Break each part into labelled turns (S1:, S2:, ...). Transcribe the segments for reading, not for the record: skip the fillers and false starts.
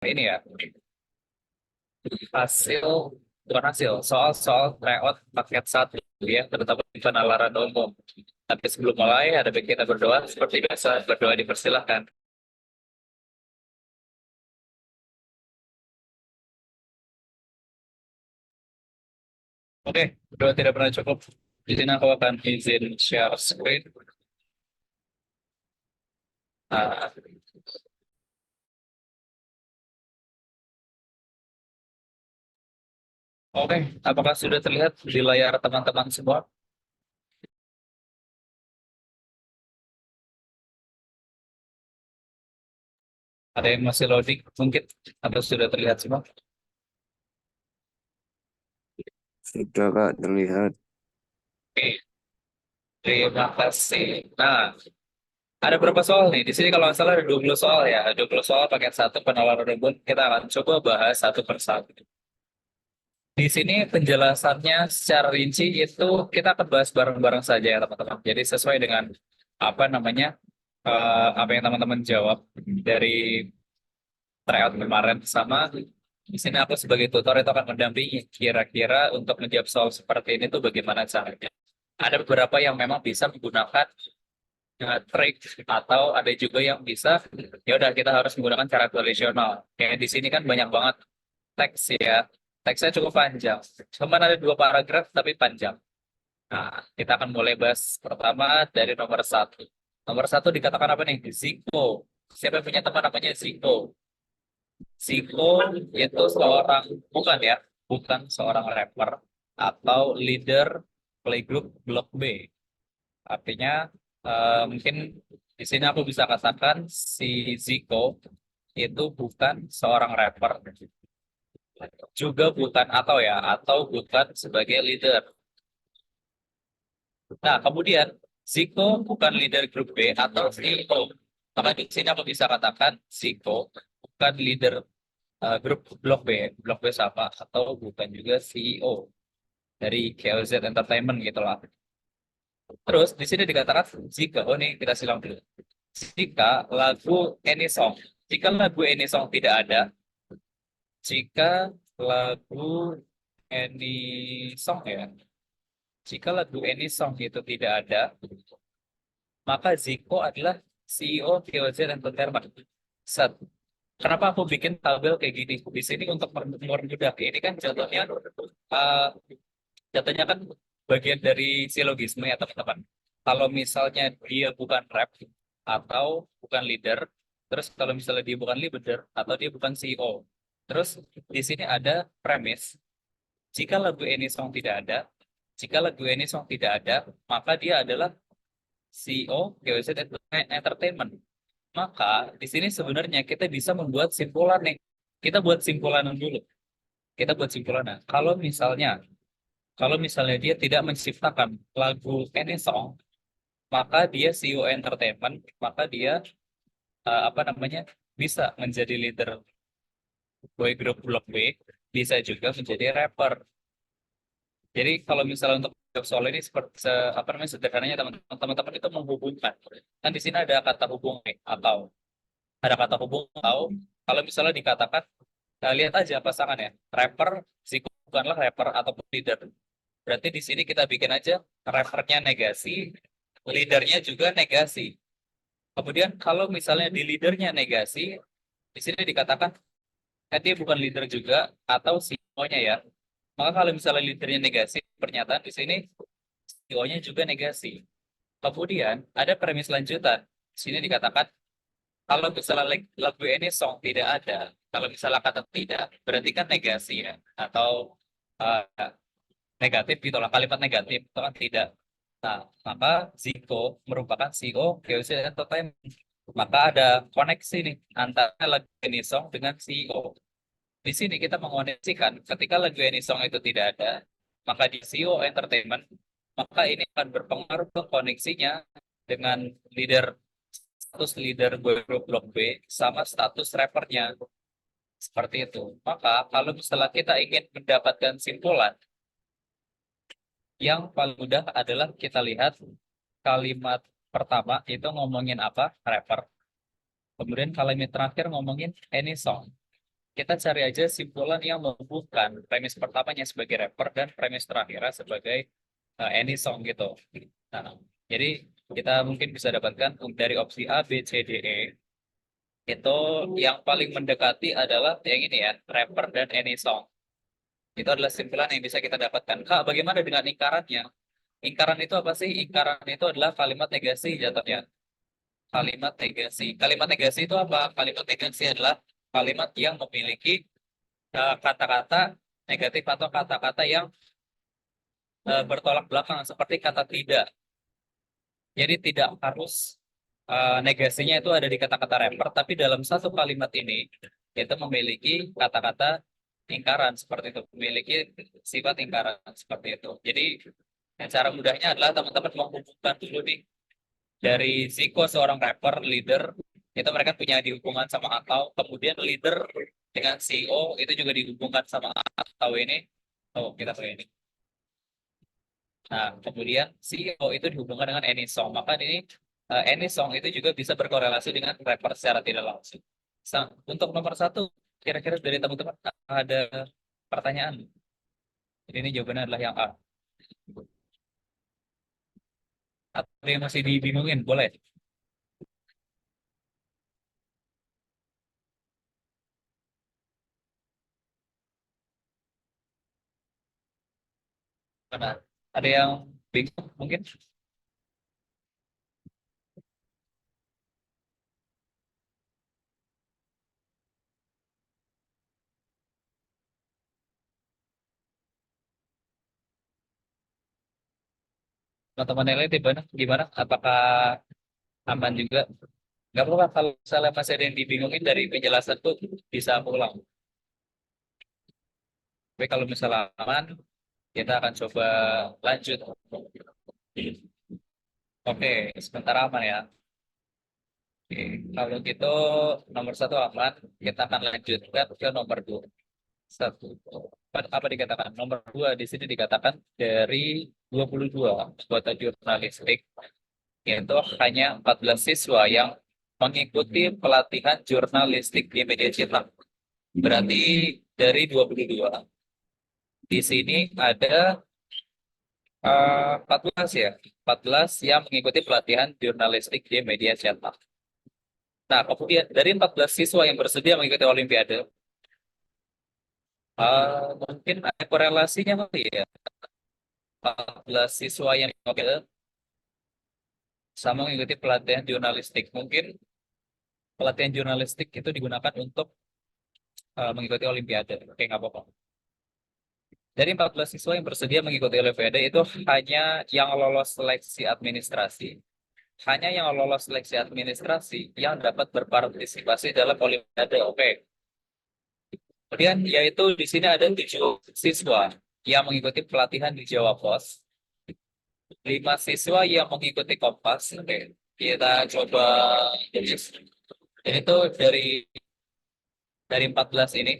S1: Ini ya hasil bukan hasil soal-soal tryout paket satu ya, terutama di penalaran umum. Tapi sebelum mulai ada baik kita berdoa seperti biasa, berdoa dipersilahkan. Oke, berdoa tidak pernah cukup. Di sini aku akan izin share screen. Nah, oke, apakah sudah terlihat di layar teman-teman semua? Ada yang masih loading mungkin atau sudah terlihat semua?
S2: Sudah Kak terlihat.
S1: Oke, terima kasih. Nah, ada berapa soal nih? Di sini kalau nggak salah ada 20 soal ya. 20 soal paket satu penalaran umum. Kita akan coba bahas satu persatu. Di sini penjelasannya secara rinci itu kita akan bahas bareng-bareng saja ya teman-teman. Jadi sesuai dengan apa namanya apa yang teman-teman jawab dari tryout kemarin sama di sini aku sebagai tutor itu akan mendampingi kira-kira untuk menjawab soal seperti ini tuh bagaimana caranya. Ada beberapa yang memang bisa menggunakan trik atau ada juga yang bisa ya udah kita harus menggunakan cara tradisional. Kayak di sini kan banyak banget teks ya. Teksnya cukup panjang. Cuman ada dua paragraf tapi panjang. Nah, kita akan mulai bahas pertama dari nomor satu. Nomor satu dikatakan apa nih? Ziko. Siapa yang punya teman namanya Ziko? Ziko itu seorang, bukan ya, bukan seorang rapper atau leader playgroup Blok B. Artinya mungkin di sini aku bisa katakan si Ziko itu bukan seorang rapper, juga bukan atau bukan sebagai leader. Nah, kemudian Ziko bukan leader grup B atau CEO. Maka di sini aku bisa katakan Ziko bukan leader grup Blok B. Blok B siapa? Atau bukan juga CEO dari KOZ Entertainment gitu lah. Terus di sini dikatakan jika, oh nih kita silang dulu. Jika lagu Any Song, jika lagu Any Song tidak ada, jika lagu Any Song ya, jika lagu Any Song itu tidak ada, maka Zico adalah CEO KOZ Entertainment. Set. Kenapa aku bikin tabel kayak gini? Di sini untuk mempermudah. Ini kan contohnya, uh, contohnya kan bagian dari silogisme ya teman-teman. Kalau misalnya dia bukan rap atau bukan leader, terus kalau misalnya dia bukan leader atau dia bukan CEO, terus di sini ada premis. Jika lagu Any Song tidak ada, jika lagu Any Song tidak ada, maka dia adalah CEO GWZ Entertainment. Maka di sini sebenarnya kita bisa membuat simpulan nih. Kita buat simpulan dulu. Kita buat simpulan. Kalau misalnya dia tidak menciptakan lagu Any Song, maka dia CEO Entertainment, maka dia apa namanya bisa menjadi leader boy group Blok B, bisa juga menjadi rapper. Jadi kalau misalnya untuk jawab soal ini seperti apa namanya sederhananya teman-teman itu menghubungkan. Kan di sini ada kata hubung nih, atau ada kata hubung atau kalau misalnya dikatakan lihat aja pasangan ya, rapper si bukanlah rapper ataupun leader. Berarti di sini kita bikin aja rappernya negasi, leadernya juga negasi. Kemudian kalau misalnya di leadernya negasi, di sini dikatakan dia bukan leader juga atau CEO-nya ya. Maka kalau misalnya leadernya negasi, pernyataan di sini CEO-nya juga negasi. Kemudian ada premis lanjutan. Di sini dikatakan kalau misalnya lagu ini song tidak ada, kalau misalnya kata tidak, berarti kan negasi ya, atau uh, negatif gitu lah, kalimat negatif itu kan tidak. Nah, maka Zico merupakan CEO GOC Entertainment. Maka ada koneksi nih antara lagu ini song dengan CEO. Di sini kita mengoneksikan ketika lagu ini song itu tidak ada, maka di CEO Entertainment, maka ini akan berpengaruh ke koneksinya dengan leader status leader boy group Blok B sama status rappernya seperti itu. Maka kalau misalnya kita ingin mendapatkan simpulan, yang paling mudah adalah kita lihat kalimat pertama itu ngomongin apa, rapper. Kemudian kalimat terakhir ngomongin any song. kita cari aja simpulan yang menghubungkan premis pertamanya sebagai rapper dan premis terakhirnya sebagai any song gitu. Nah, jadi kita mungkin bisa dapatkan dari opsi A, B, C, D, E. Itu yang paling mendekati adalah yang ini ya, rapper dan any song. Itu adalah simpulan yang bisa kita dapatkan. Kak, bagaimana dengan ingkarannya? Ingkaran itu apa sih? Ingkaran itu adalah kalimat negasi jatuhnya. Kalimat negasi. Kalimat negasi itu apa? Kalimat negasi adalah kalimat yang memiliki kata-kata negatif atau kata-kata yang bertolak belakang seperti kata tidak. Jadi tidak harus negasinya itu ada di kata-kata rapper, tapi dalam satu kalimat ini itu memiliki kata-kata ingkaran seperti itu, memiliki sifat ingkaran seperti itu. Jadi cara mudahnya adalah teman-teman menghubungkan dulu nih dari Zico seorang rapper leader itu mereka punya dihubungan sama atau kemudian leader dengan CEO itu juga dihubungkan sama atau ini. Oh, kita pakai ini. Nah, kemudian CEO itu dihubungkan dengan any song. Maka ini any song itu juga bisa berkorelasi dengan rapper secara tidak langsung. Untuk nomor satu, kira-kira dari teman-teman ada pertanyaan? Jadi ini jawabannya adalah yang A. Atau yang masih dibingungin, boleh. Mana? Ada yang bingung mungkin? Teman-teman yang lain gimana? Gimana? Apakah aman juga? Gak apa-apa kalau misalnya masih ada yang dibingungin dari penjelasan tuh bisa pulang. Tapi kalau misalnya aman, kita akan coba lanjut. Oke, sebentar aman ya. Oke, kalau gitu nomor satu aman, kita akan lanjutkan ke nomor dua. Satu, apa dikatakan? Nomor dua di sini dikatakan dari 22 anggota jurnalistik, yaitu hanya 14 siswa yang mengikuti pelatihan jurnalistik di media cetak. Berarti dari 22 di sini ada 14 ya, 14 yang mengikuti pelatihan jurnalistik di media cetak. Nah, kemudian dari 14 siswa yang bersedia mengikuti Olimpiade, mungkin ada korelasinya kali ya. 14 siswa yang mengikuti sama mengikuti pelatihan jurnalistik. Mungkin pelatihan jurnalistik itu digunakan untuk mengikuti Olimpiade. Oke, nggak apa-apa. Dari 14 siswa yang bersedia mengikuti Olimpiade itu hanya yang lolos seleksi administrasi. Hanya yang lolos seleksi administrasi yang dapat berpartisipasi dalam Olimpiade. Oke. Kemudian yaitu di sini ada 7 siswa yang mengikuti pelatihan di Jawa Pos, 5 siswa yang mengikuti Kompas. Oke, kita coba itu dari 14 ini,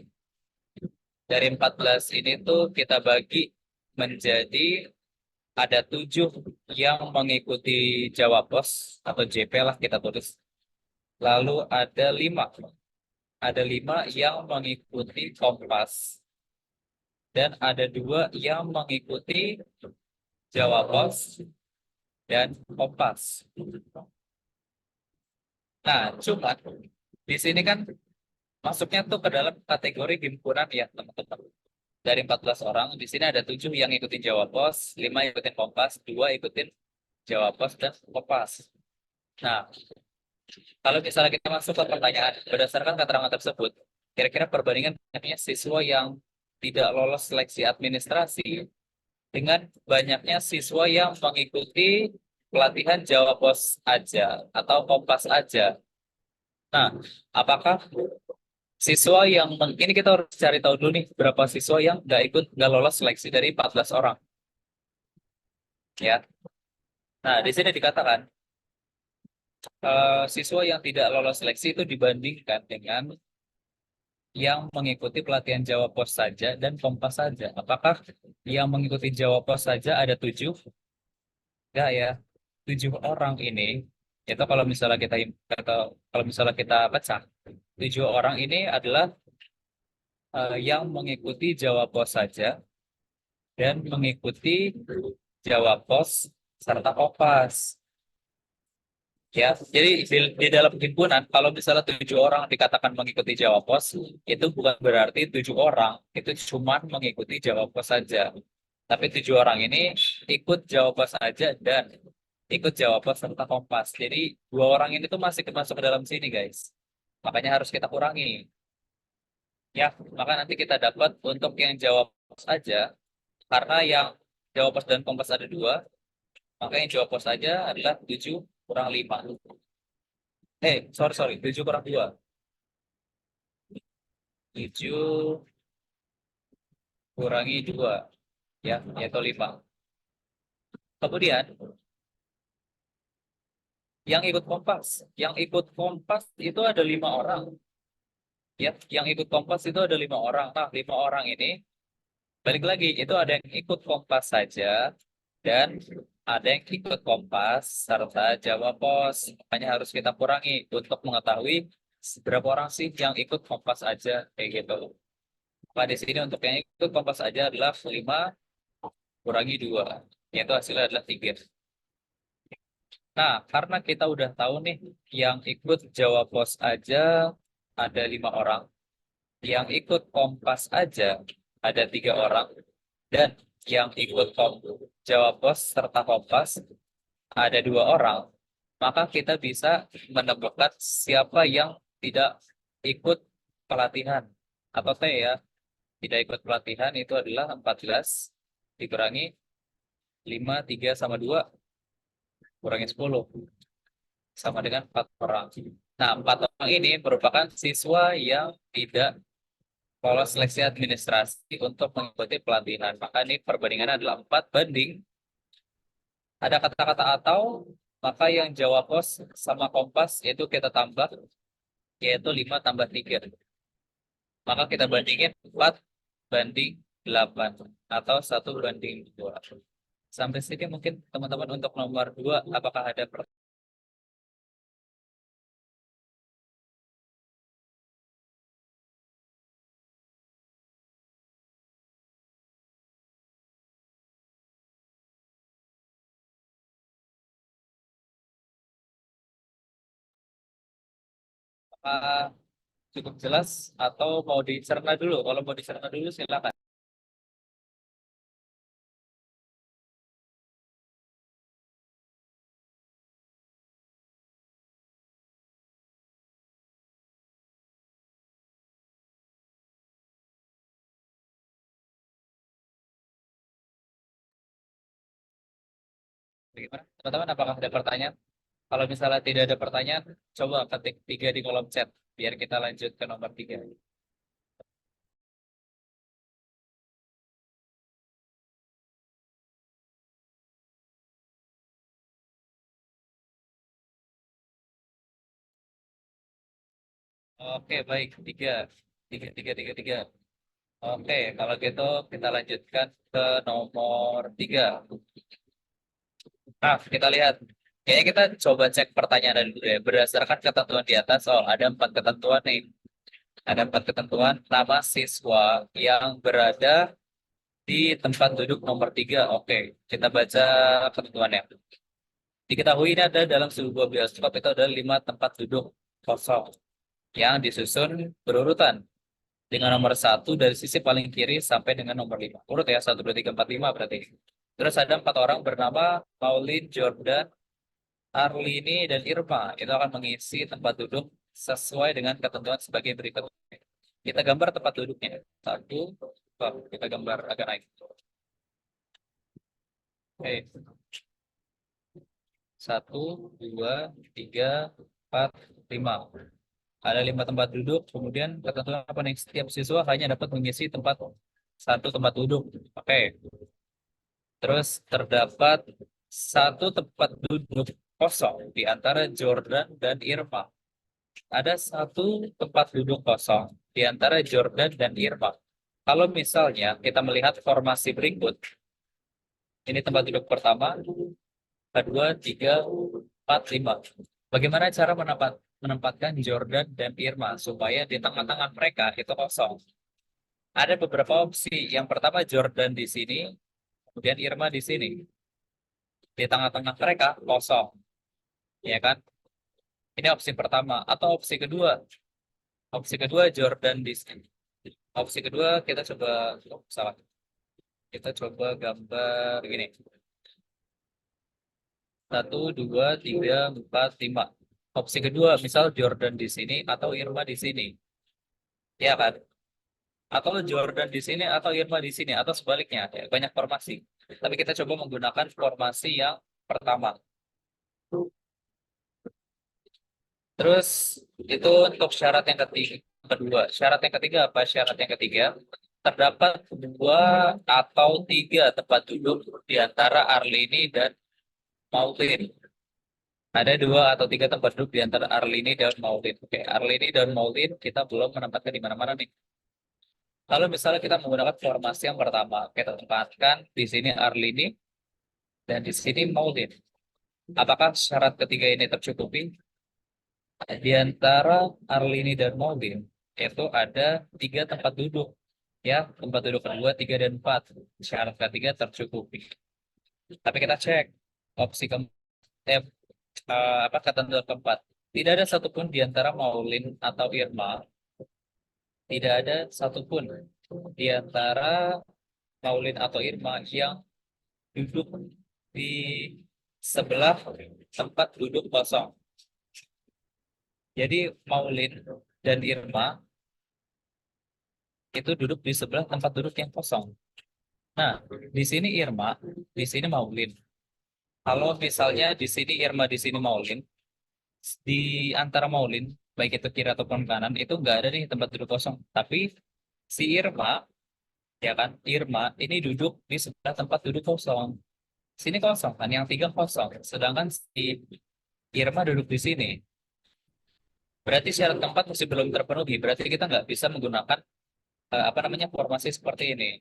S1: dari 14 ini tuh kita bagi menjadi ada 7 yang mengikuti Jawa Pos atau JP lah kita tulis. Lalu ada lima yang mengikuti Kompas dan ada 2 yang mengikuti Jawa Pos dan Kompas. Nah, cuma di sini kan masuknya tuh ke dalam kategori himpunan ya, teman-teman. Dari 14 orang, di sini ada 7 yang ikutin Jawa Pos, 5 ikutin Kompas, 2 ikutin Jawa Pos dan Kompas. Nah, kalau misalnya kita masuk ke pertanyaan, berdasarkan keterangan tersebut, kira-kira perbandingan banyaknya siswa yang tidak lolos seleksi administrasi dengan banyaknya siswa yang mengikuti pelatihan Jawa Pos aja atau Kompas aja. Nah, apakah siswa yang ini kita harus cari tahu dulu nih berapa siswa yang nggak lolos seleksi dari 14 orang ya. Nah, di sini dikatakan siswa yang tidak lolos seleksi itu dibandingkan dengan yang mengikuti pelatihan Jawa Pos saja dan Kompas saja. Apakah yang mengikuti Jawa Pos saja ada 7? Enggak ya. 7 orang ini itu kalau misalnya kita pecah, 7 orang ini adalah yang mengikuti Jawa Pos saja dan mengikuti Jawa Pos serta Kompas. Ya, jadi di dalam himpunan, kalau misalnya 7 orang dikatakan mengikuti Jawa Pos, itu bukan berarti 7 orang itu cuma mengikuti Jawa Pos saja. Tapi 7 orang ini ikut Jawa Pos saja dan ikut Jawa Pos serta Kompas. Jadi 2 orang ini tuh masih masuk ke dalam sini, guys. Makanya harus kita kurangi. Ya, maka nanti kita dapat untuk yang Jawa Pos saja, karena yang Jawa Pos dan Kompas ada 2, maka yang Jawa Pos saja adalah 7 kurang 5. Sorry, 7 kurang 2. 7 kurangi 2, ya, yaitu 5. Kemudian, yang ikut Kompas itu ada 5 orang. Ya, yang ikut Kompas itu ada 5 orang. Nah, 5 orang ini, balik lagi, itu ada yang ikut Kompas saja, dan ada yang ikut Kompas serta Jawa Pos. Makanya harus kita kurangi untuk mengetahui berapa orang sih yang ikut Kompas aja, kayak gitu. Maka di sini untuk yang ikut Kompas aja adalah 5 kurangi 2, yaitu hasilnya adalah 3. Nah, karena kita udah tahu nih, yang ikut Jawa Pos aja ada 5 orang, yang ikut Kompas aja ada 3 orang, dan yang ikut Jawa Pos serta Kompas ada 2 orang, maka kita bisa menemukan siapa yang tidak ikut pelatihan. Atau T ya, tidak ikut pelatihan itu adalah 14 dikurangi 5, 3 sama 2, kurangi 10. Sama dengan 4 orang. Nah, 4 orang ini merupakan siswa yang tidak lolos seleksi administrasi untuk mengikuti pelatihan. Maka ini perbandingannya adalah 4 banding. Ada kata-kata atau, maka yang Jawa Pos sama Kompas itu kita tambah, yaitu 5 tambah 3. Maka kita bandingin 4 banding 8 atau 1 banding 2. Sampai sini mungkin teman-teman untuk nomor 2, apakah ada pertanyaan? Cukup jelas atau mau dicerna dulu? Kalau mau dicerna dulu silakan. Bagaimana? Teman-teman, apakah ada pertanyaan? Kalau misalnya tidak ada pertanyaan, coba ketik 3 di kolom chat biar kita lanjut ke nomor 3. Oke, baik. 3. 3, 3, 3, 3. Oke, kalau gitu kita lanjutkan ke nomor 3. Nah, kita lihat. Kayaknya kita coba cek pertanyaan dulu ya. Berdasarkan ketentuan di atas, ada 4 ketentuan nih. Ada 4 ketentuan nama siswa yang berada di tempat duduk nomor 3. Oke, kita baca ketentuannya. Diketahui ini ada dalam sebuah bioskop itu ada 5 tempat duduk kosong yang disusun berurutan dengan nomor 1 dari sisi paling kiri sampai dengan nomor 5. Urut ya, 1, 2, 3, 4, 5 berarti. Terus ada 4 orang bernama Pauline, Jordan, Arlini, dan Irma. Itu akan mengisi tempat duduk sesuai dengan ketentuan sebagai berikut. Kita gambar tempat duduknya. 1, kita gambar agak naik. Oke. 1, 2, 3, 4, 5. Ada 5 tempat duduk. Kemudian ketentuan apa nih? Setiap siswa hanya dapat mengisi 1 tempat duduk. Oke. Terus terdapat 1 tempat duduk kosong di antara Jordan dan Irma. Ada 1 tempat duduk kosong di antara Jordan dan Irma. Kalau misalnya kita melihat formasi berikut, ini tempat duduk pertama, kedua, 3, 4, 5. Bagaimana cara menempatkan Jordan dan Irma supaya di tengah-tengah mereka itu kosong? Ada beberapa opsi. Yang pertama Jordan di sini, kemudian Irma di sini. Di tengah-tengah mereka kosong, ya kan? Ini opsi pertama. Atau opsi kedua. Opsi kedua Jordan di sini. Opsi kedua kita coba, oh, salah. Kita coba gambar gini. 1, 2, 3, 4, 5. Opsi kedua, misal Jordan di sini atau Irma di sini, ya kan? Atau Jordan di sini atau Irma di sini atau sebaliknya, ya, banyak formasi. Tapi kita coba menggunakan formasi yang pertama. Terus itu untuk syarat yang ketiga, kedua. Syarat yang ketiga apa? Syarat yang ketiga, terdapat 2 atau 3 tempat duduk di antara Arlini dan Maulin. Ada 2 atau 3 tempat duduk di antara Arlini dan Maulin. Oke, Arlini dan Maulin kita belum menempatkan di mana-mana nih. Kalau misalnya kita menggunakan formasi yang pertama, kita tempatkan di sini Arlini dan di sini Maulin. Apakah syarat ketiga ini tercukupi? Di antara Arlini dan Maulin itu ada 3 tempat duduk. Ya, tempat duduk kedua, 3 dan 4. Syarat ketiga tercukupi. Tapi kita cek opsi apa ketentuan keempat. Tidak ada satupun di antara Maulin atau Irma, tidak ada satupun di antara Maulin atau Irma yang duduk di sebelah tempat duduk kosong. Jadi Maulin dan Irma itu duduk di sebelah tempat duduk yang kosong. Nah, di sini Irma, di sini Maulin. Kalau misalnya di sini Irma, di sini Maulin, di antara Maulin, baik itu kiri ataupun kanan, itu nggak ada nih tempat duduk kosong. Tapi si Irma, ya kan, Irma ini duduk di sebelah tempat duduk kosong. Sini kosong kan, yang 3 kosong. Sedangkan si Irma duduk di sini. Berarti syarat keempat masih belum terpenuhi. Berarti kita nggak bisa menggunakan apa namanya formasi seperti ini.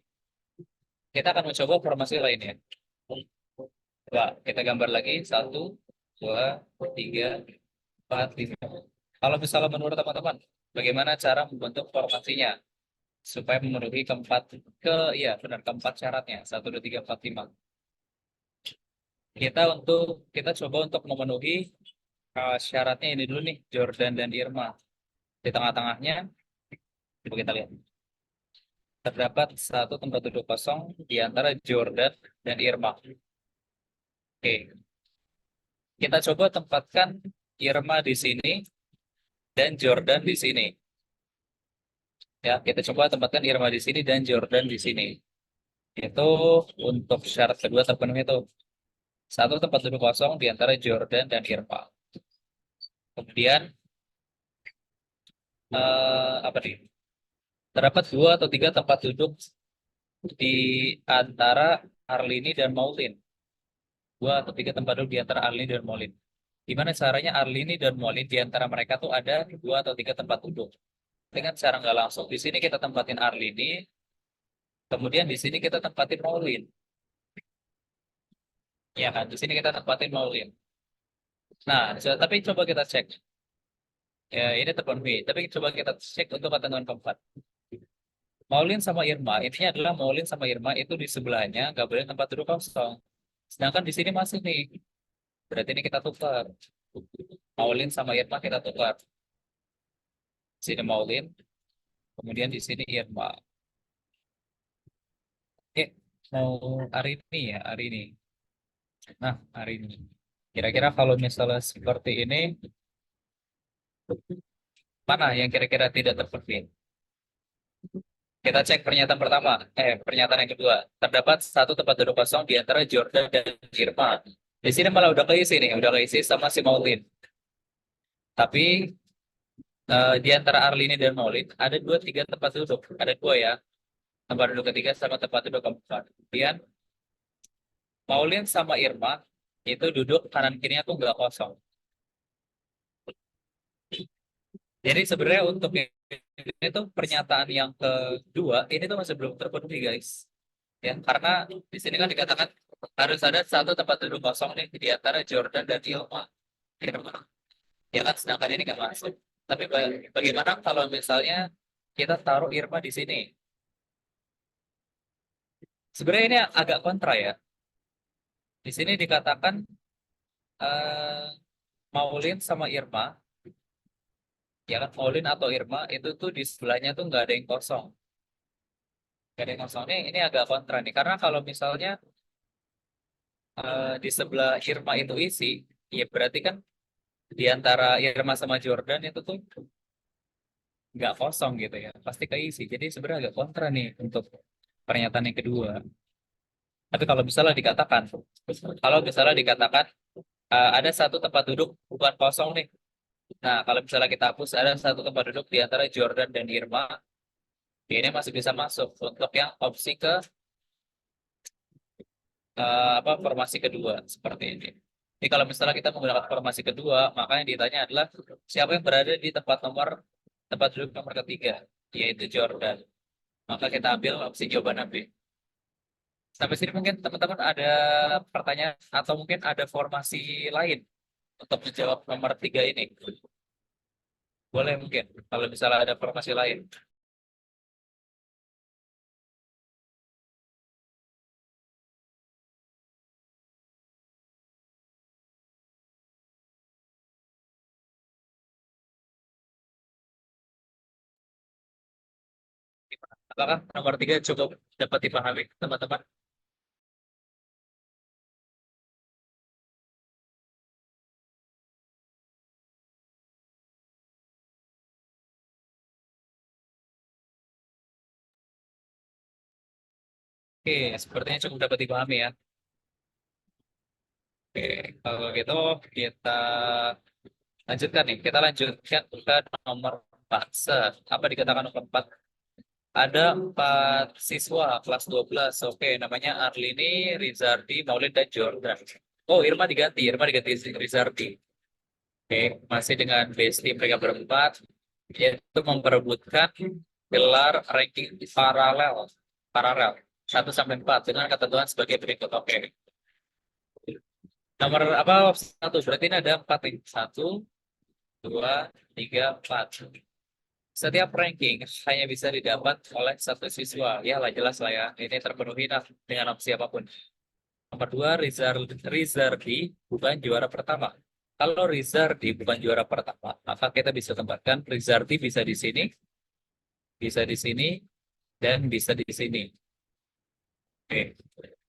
S1: Kita akan mencoba formasi lainnya. Coba kita gambar lagi. 1, 2, 3, 4, 5. Kalau misalnya menurut teman-teman, bagaimana cara membentuk formasinya supaya memenuhi iya benar keempat syaratnya 1, 2, 3, 4, 5. Kita coba untuk memenuhi syaratnya ini dulu nih, Jordan dan Irma. Di tengah-tengahnya, coba kita lihat. Terdapat 1 tempat duduk kosong di antara Jordan dan Irma. Oke, kita coba tempatkan Irma di sini dan Jordan di sini. Ya, kita coba tempatkan Irma di sini dan Jordan di sini. Itu untuk syarat kedua terpenuhi itu. 1 tempat duduk kosong di antara Jordan dan Irma. Kemudian apa nih? Terdapat 2 atau 3 tempat duduk di antara Arlini dan Maulin. 2 atau 3 tempat duduk di antara Arlini dan Maulin. Gimana caranya Arlini dan Maulin di antara mereka tuh ada 2 atau 3 tempat duduk. Dengan cara nggak langsung. Di sini kita tempatin Arlini, kemudian di sini kita tempatin Maulin. Ya kan, di sini kita tempatin Maulin. Nah, tapi coba kita cek. Ya, ini terpenuhi. Tapi coba kita cek untuk ketentuan keempat. Maulin sama Irma, intinya adalah Maulin sama Irma itu di sebelahnya nggak boleh tempat duduk kosong. Sedangkan di sini masih nih. Berarti ini kita tukar. Maulin sama Irma kita tukar. Sini Maulin, kemudian di sini Irma. Oke, mau hari ini ya, hari ini. Nah, hari ini. Kira-kira kalau misalnya seperti ini, mana yang kira-kira tidak terpenuhi? Kita cek pernyataan pertama, pernyataan yang kedua. Terdapat 1 tempat duduk kosong di antara Jordan dan Irma. Di sini malah udah keisi nih, udah keisi sama si Maulin. Tapi di antara Arlini dan Maulin ada 2, 3 tempat duduk. Ada 2 ya, tempat duduk ketiga sama tempat duduk keempat. Kemudian Maulin sama Irma itu duduk kanan kirinya tuh nggak kosong. Jadi sebenarnya untuk ini tuh pernyataan yang kedua ini tuh masih belum terpenuhi guys. Ya, karena di sini kan dikatakan harus ada 1 tempat duduk kosong nih di antara Jordan dan Irma. Ya kan, sedangkan ini nggak masuk. Tapi bagaimana kalau misalnya kita taruh Irma di sini? Sebenarnya ini agak kontra ya. Di sini dikatakan eh, Maulin sama Irma, ya kan Maulin atau Irma itu tuh di sebelahnya tuh nggak ada yang kosong. Nggak ada yang kosong. Ini agak kontra nih. Karena kalau misalnya di sebelah Irma itu isi, ya berarti kan di antara Irma sama Jordan itu tuh nggak kosong gitu ya. Pasti keisi. Jadi sebenarnya agak kontra nih untuk pernyataan yang kedua. Tapi kalau misalnya dikatakan ada satu tempat duduk bukan kosong nih. Nah, kalau misalnya kita hapus ada satu tempat duduk di antara Jordan dan Irma, ini masih bisa masuk untuk yang opsi ke apa formasi kedua seperti ini. Jadi kalau misalnya kita menggunakan formasi kedua, maka yang ditanya adalah siapa yang berada di tempat duduk nomor ketiga, yaitu Jordan. Maka kita ambil opsi jawaban B. Sampai sini mungkin teman-teman ada pertanyaan atau mungkin ada formasi lain untuk menjawab nomor tiga ini. Boleh mungkin kalau misalnya ada formasi lain. Apakah nomor tiga cukup dapat dipahami teman-teman? Oke, sepertinya cukup dapat dipahami ya. Oke, kalau gitu kita lanjutkan nih. Kita lanjutkan ke nomor 4. Apa dikatakan nomor 4? Ada 4 siswa kelas 12. Oke, namanya Arlini, Rizardi, Maulid, dan Jordan. Oh, Irma diganti Rizardi. Oke, masih dengan base team mereka berempat, yaitu memperebutkan gelar ranking paralel. Paralel. 1 sampai 4 dengan ketentuan sebagai berikut. Oke. Nomor apa? Satu. Berarti ini ada 4 nih. 1, 2, 3, 4. Setiap ranking hanya bisa didapat oleh satu siswa. Ya lah jelas lah ya. Ini terpenuhi lah dengan opsi apapun. Nomor 2, Rizardi bukan juara pertama. Kalau Rizardi bukan juara pertama, maka kita bisa tempatkan Rizardi bisa di sini, dan bisa di sini. Oke.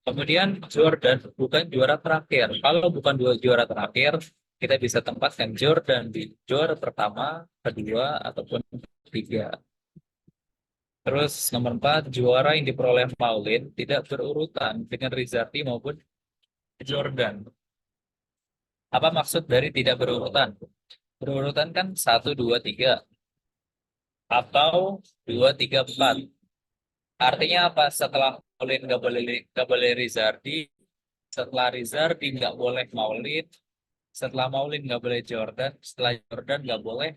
S1: Kemudian Jordan bukan juara terakhir. Kalau bukan dua juara terakhir, kita bisa tempatkan Jordan di juara pertama, kedua, ataupun ketiga. Terus nomor 4, juara yang diperoleh Maulin tidak berurutan dengan Rizarti maupun Jordan. Apa maksud dari tidak berurutan? Berurutan kan 1, 2, 3 atau 2, 3, 4. Artinya apa? Setelah Maulin nggak boleh Rizardi, setelah Rizardi nggak boleh Maulin, setelah Maulin nggak boleh Jordan, setelah Jordan nggak boleh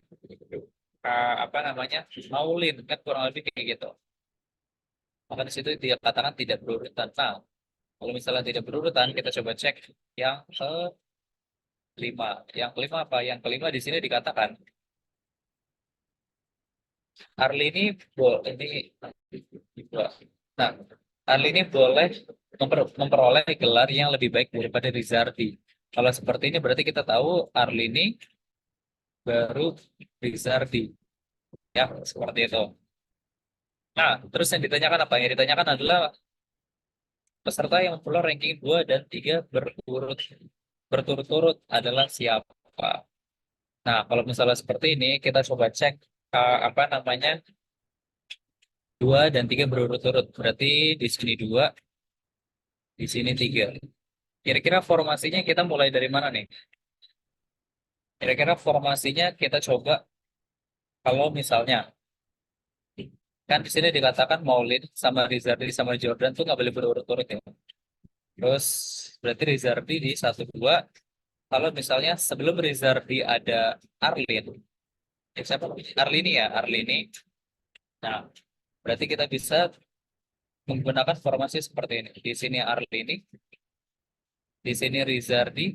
S1: apa namanya Maulin, kan kurang lebih kayak gitu. Maka di situ dia katakan tidak berurutan. Nah, kalau misalnya tidak berurutan, kita coba cek yang kelima. Yang kelima apa? Yang kelima di sini dikatakan Arli ini nah, Arli ini boleh memperoleh gelar yang lebih baik daripada Rizardi. Kalau seperti ini berarti kita tahu Arli ini baru Rizardi. Ya, seperti itu. Nah, terus yang ditanyakan apa? Yang ditanyakan adalah peserta yang memperoleh ranking 2 dan 3 berturut-turut adalah siapa? Nah, kalau misalnya seperti ini, kita coba cek apa namanya 2 dan 3 berturut-turut. Berarti di sini 2, di sini 3. Kira-kira formasinya kita mulai dari mana nih? Kira-kira formasinya kita coba kalau misalnya kan di sini dikatakan Maulid sama Rizardi sama Jordan tuh nggak boleh berurut-urut ya. Terus berarti Rizardi di 1, 2. Kalau misalnya sebelum Rizardi ada Arlin, siapa namanya? Arlini ya, Arlini. Nah, berarti kita bisa menggunakan formasi seperti ini. Di sini Arlini, di sini Rizardi,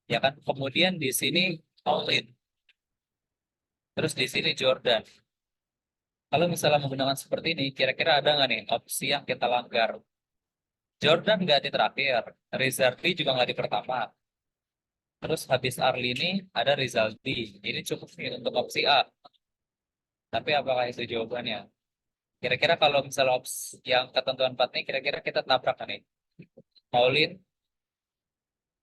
S1: ya kan? Kemudian di sini Maulid, terus di sini Jordan. Kalau misalnya menggunakan seperti ini, kira-kira ada nggak nih opsi yang kita langgar? Jordan nggak di terakhir, Rizardi juga nggak di pertama. Terus habis Arlini ada Rizaldi. Ini cukup nih untuk opsi A. Tapi apakah itu jawabannya? Kira-kira kalau misalnya opsi yang ketentuan 4 nih, kira-kira kita tabrak nih. Maulin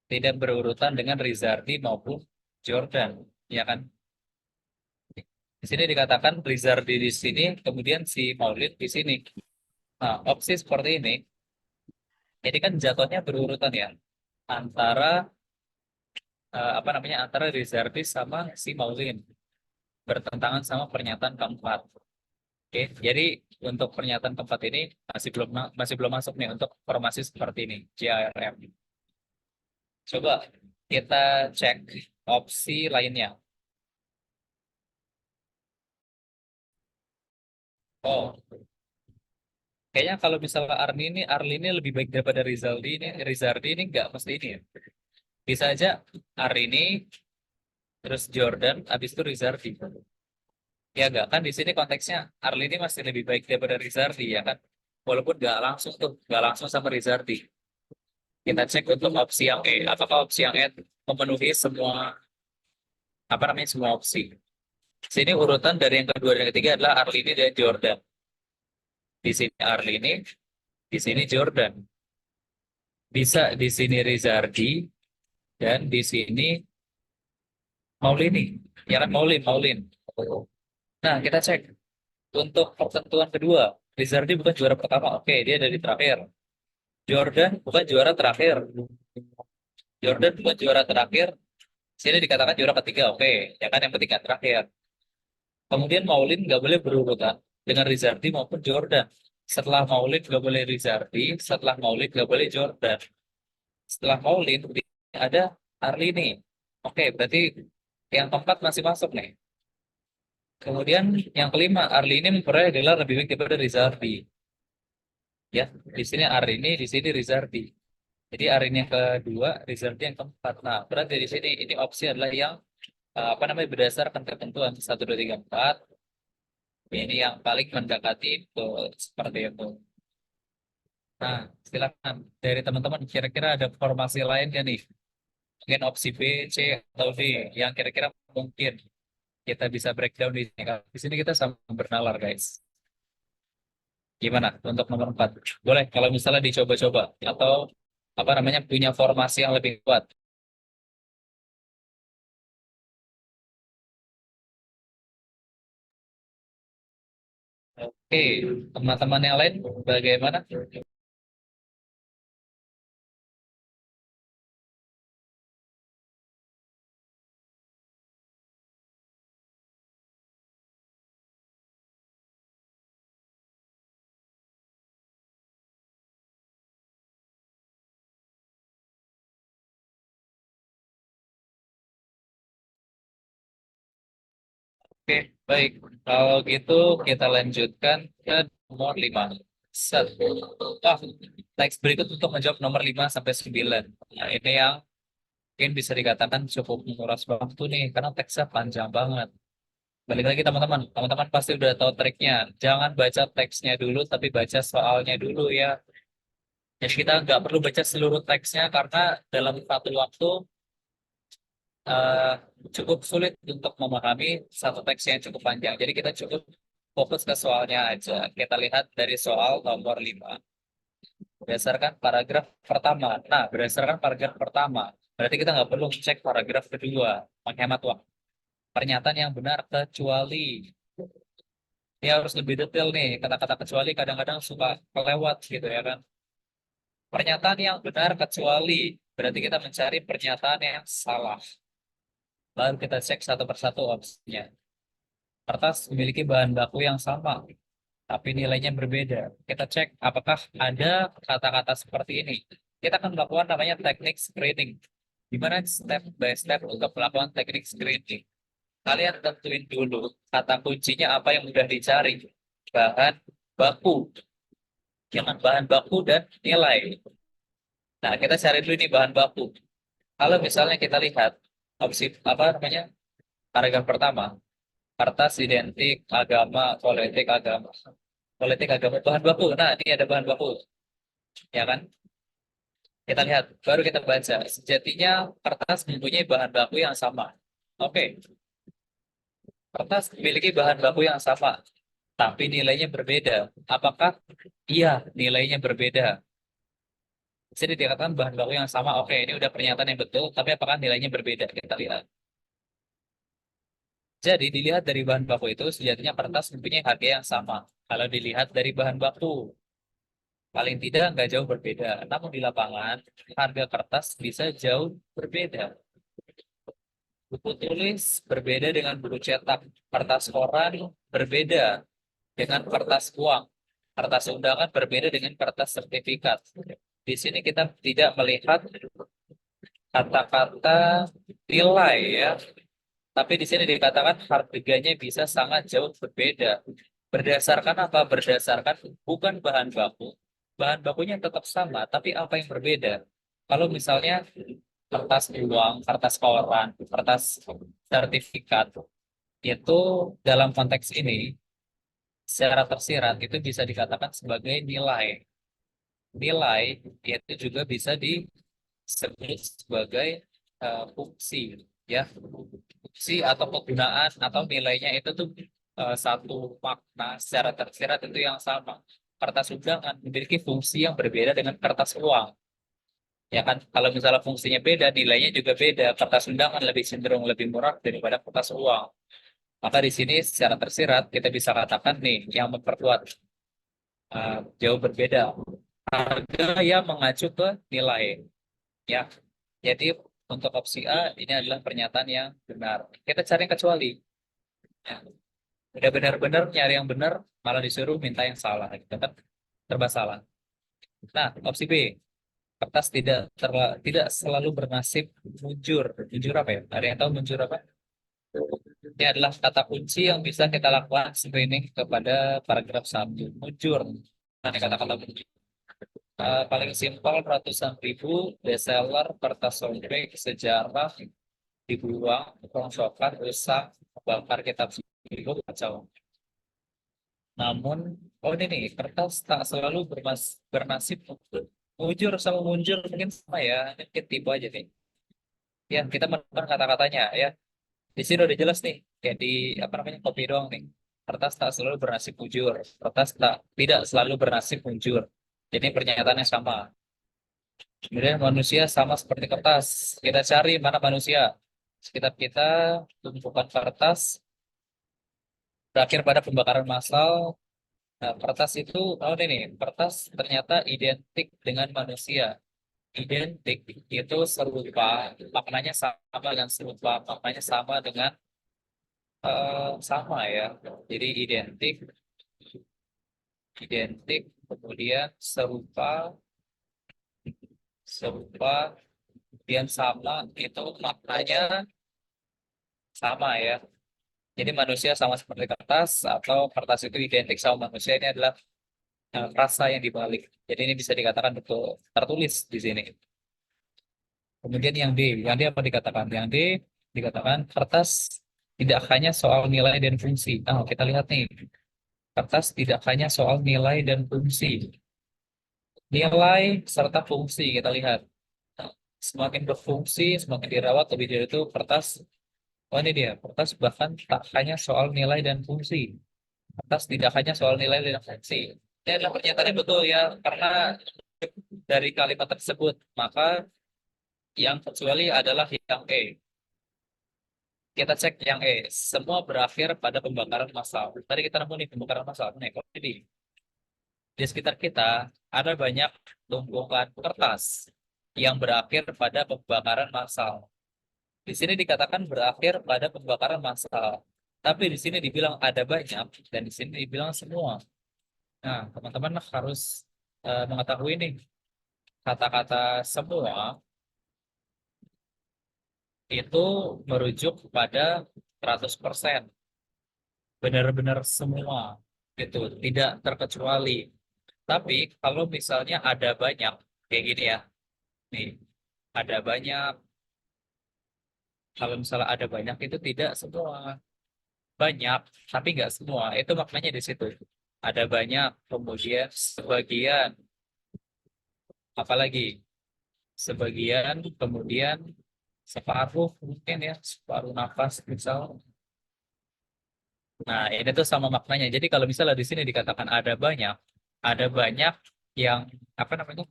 S1: tidak berurutan dengan Rizardi maupun Jordan, ya kan? Di sini dikatakan Rizardi di sini, kemudian si Maulid di sini. Nah, opsi seperti ini kan jatuhnya berurutan ya, antara apa namanya antara Rizardi sama si Maulin, bertentangan sama pernyataan keempat. Oke, jadi untuk pernyataan keempat ini masih belum masuk nih untuk formasi seperti ini, JRM. Coba kita cek opsi lainnya. Oh, kayaknya kalau misalnya Arlini lebih baik daripada Rizaldi ini nggak mesti ini ya. Bisa aja Arlini, terus Jordan, habis itu Rizaldi. Ya nggak kan di sini konteksnya Arlini masih lebih baik daripada Rizaldi ya kan. Walaupun nggak langsung sama Rizaldi. Kita cek untuk opsi yang E. Apakah opsi yang E memenuhi semua opsi? Sini urutan dari yang kedua dan ketiga adalah Arlini dan Jordan. Di sini Arlini, di sini Jordan. Bisa di sini Rizardi dan di sini Maulini. Ya kan Maulin. Nah, kita cek untuk pertentuan kedua. Rizardi bukan juara pertama. Oke, dia dari terakhir. Jordan bukan juara terakhir. Jordan bukan juara terakhir. Sini dikatakan juara ketiga. Oke, ya kan yang ketiga terakhir. Kemudian Maulin nggak boleh berurutan dengan Rizardi maupun Jordan. Setelah Maulid nggak boleh Rizardi, setelah Maulid nggak boleh Jordan. Setelah Maulid ada Arlini. Oke, berarti yang keempat masih masuk nih. Kemudian yang kelima, Arlini memperoleh gelar lebih baik daripada Rizardi. Ya, di sini Arlini, di sini Rizardi. Jadi Arlini yang kedua, Rizardi yang keempat. Nah, berarti di sini ini opsi adalah yang apa namanya berdasarkan ketentuan 1, 2, 3, 4. Ini yang paling mendekati itu seperti itu. Nah, silakan dari teman-teman kira-kira ada formasi lain ya nih? Mungkin opsi B, C, atau D yang kira-kira mungkin kita bisa breakdown di sini. Di sini kita sama bernalar, guys. Gimana untuk nomor 4? Boleh kalau misalnya dicoba-coba atau apa namanya punya formasi yang lebih kuat. Oke, teman-teman yang lain bagaimana? Oke, baik. Kalau gitu kita lanjutkan ke nomor 5. Satu. Ah, teks berikut untuk menjawab nomor 5 sampai 9. Nah, ini yang mungkin bisa dikatakan cukup menguras waktu nih, karena teksnya panjang banget. Balik lagi teman-teman, teman-teman pasti udah tahu triknya. Jangan baca teksnya dulu, tapi baca soalnya dulu ya. Jadi kita nggak perlu baca seluruh teksnya, karena dalam satu waktu eh, cukup sulit untuk memahami satu teks yang cukup panjang. Jadi kita cukup fokus ke soalnya aja. Kita lihat dari soal nomor 5. Berdasarkan paragraf pertama. Nah, berdasarkan paragraf pertama, berarti kita nggak perlu cek paragraf kedua. Menghemat waktu. Pernyataan yang benar kecuali. Dia harus lebih detail nih. Kata-kata kecuali kadang-kadang suka kelewat gitu ya kan. Pernyataan yang benar kecuali. Berarti kita mencari pernyataan yang salah. Lalu kita cek satu persatu opsinya. Kertas memiliki bahan baku yang sama, tapi nilainya berbeda. Kita cek apakah ada kata-kata seperti ini. Kita akan melakukan namanya teknik screening. Gimana step by step untuk melakukan teknik screening? Kalian tentuin dulu kata kuncinya apa yang mudah dicari. Bahan baku. Jangan bahan baku dan nilai. Nah, kita cari dulu ini bahan baku. Kalau misalnya kita lihat opsi apa namanya paragraf pertama, Kertas identik, agama, politik, agama, bahan baku. Nah, ini ada bahan baku, ya kan? Kita lihat, baru kita baca. Sejatinya kertas mempunyai bahan baku yang sama. Oke, kertas memiliki bahan baku yang sama, tapi nilainya berbeda. Apakah? Iya, nilainya berbeda. Jadi dikatakan bahan baku yang sama. Oke, ini udah pernyataan yang betul, tapi apakah nilainya berbeda? Kita lihat. Jadi dilihat dari bahan baku itu, sejatinya kertas mempunyai harga yang sama. Kalau dilihat dari bahan baku, paling tidak nggak jauh berbeda. Namun di lapangan, harga kertas bisa jauh berbeda. Buku tulis berbeda dengan buku cetak. Kertas koran berbeda dengan kertas uang. Kertas undangan berbeda dengan kertas sertifikat. Di sini kita tidak melihat kata-kata nilai ya, tapi di sini dikatakan harganya bisa sangat jauh berbeda. Berdasarkan apa? Berdasarkan bukan bahan baku. Bahan bakunya tetap sama, tapi apa yang berbeda? Kalau misalnya kertas uang, kertas koran, kertas sertifikat, itu dalam konteks ini secara tersirat itu bisa dikatakan sebagai nilai. Nilai itu juga bisa disebut sebagai fungsi, ya. Fungsi atau kegunaan atau nilainya itu tuh satu makna secara tersirat itu yang sama. Kertas undangan memiliki fungsi yang berbeda dengan kertas uang. Ya kan, kalau misalnya fungsinya beda, nilainya juga beda. Kertas undangan lebih cenderung lebih murah daripada kertas uang. Maka di sini secara tersirat kita bisa katakan nih yang memperkuat jauh berbeda. Harga yang mengacu ke nilai, ya. Jadi untuk opsi A ini adalah pernyataan yang benar. Kita cari yang kecuali. Ya. Udah benar-benar nyari yang benar, malah disuruh minta yang salah. Gitu kan? Serba salah. Nah, opsi B. Kertas tidak selalu bernasib munjur. Munjur apa ya? Ada yang tahu munjur apa? Ini adalah kata kunci yang bisa kita lakukan screening kepada paragraf 1. Munjur. Nah, ini kata-kata munjur. Paling simpel ratusan ribu bestseller kertas sobek sejarah dibuang, rongsokan, rusak, bakar kitab itu kacau. Namun, oh ini nih, kertas tak selalu bernasib mujur sama munjur mungkin sama ya. Ini mungkin tipe aja nih. Ya, kita menemukan kata-katanya ya. Di sini udah jelas nih, kayak di apa namanya kopi doang nih. Kertas tak selalu bernasib mujur. Kertas tidak selalu bernasib munjur. Jadi pernyataannya sama. Kemudian manusia sama seperti kertas. Kita cari mana manusia. Sekitar kita tumpukan kertas berakhir pada pembakaran massal. Nah, kertas itu, oh ini nih, kertas ternyata identik dengan manusia. Identik itu serupa, maknanya sama dan serupa, maknanya sama dengan sama ya. Jadi identik, identik, kemudian serupa, serupa, kemudian sama itu maknanya sama ya. Jadi manusia sama seperti kertas atau kertas itu identik sama manusia ini adalah rasa yang dibalik. Jadi ini bisa dikatakan betul tertulis di sini. Kemudian yang D apa dikatakan? Yang D dikatakan kertas tidak hanya soal nilai dan fungsi. Nah, kita lihat nih, kertas tidak hanya soal nilai dan fungsi. Nilai serta fungsi kita lihat. Nah, semakin berfungsi, semakin dirawat lebih dari itu kertas. Oh ini dia, kertas bahkan tak hanya soal nilai dan fungsi. Kertas tidak hanya soal nilai dan fungsi. Ini adalah pernyataannya betul ya, karena dari kalimat tersebut, maka yang kecuali adalah yang E. Kita cek yang E. Semua berakhir pada pembakaran massal. Tadi kita nemu nih pembakaran massal. Nih, kalau di sekitar kita ada banyak tumpukan kertas yang berakhir pada pembakaran massal. Di sini dikatakan berakhir pada pembakaran massal. Tapi di sini dibilang ada banyak dan di sini dibilang semua. Nah, teman-teman harus mengetahui nih kata-kata semua itu merujuk kepada 100%. Benar-benar semua gitu, tidak terkecuali. Tapi kalau misalnya ada banyak kayak gini ya, nih ada banyak. Kalau misalnya ada banyak itu tidak semua. banyak, tapi nggak semua. Itu maknanya di situ. Ada banyak, kemudian sebagian, apalagi sebagian, kemudian separuh mungkin ya, separuh nafas misal. Nah, ini tuh sama maknanya. Jadi kalau misalnya di sini dikatakan ada banyak yang apa namanya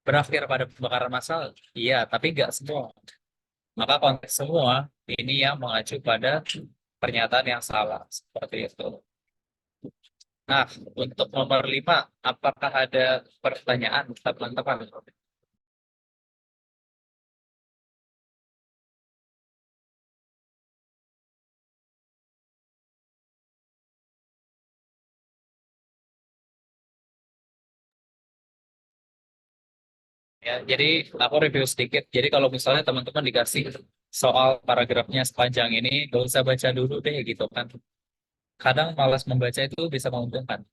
S1: berakhir pada pembakaran massal, iya, tapi nggak semua. Maka konteks semua ini yang mengacu pada pernyataan yang salah seperti itu. Nah, untuk nomor 5, apakah ada pertanyaan teman-teman? Ya, jadi aku review sedikit. Jadi kalau misalnya teman-teman dikasih soal paragrafnya sepanjang ini, gak usah baca dulu deh gitu kan. Kadang malas membaca itu bisa menguntungkan.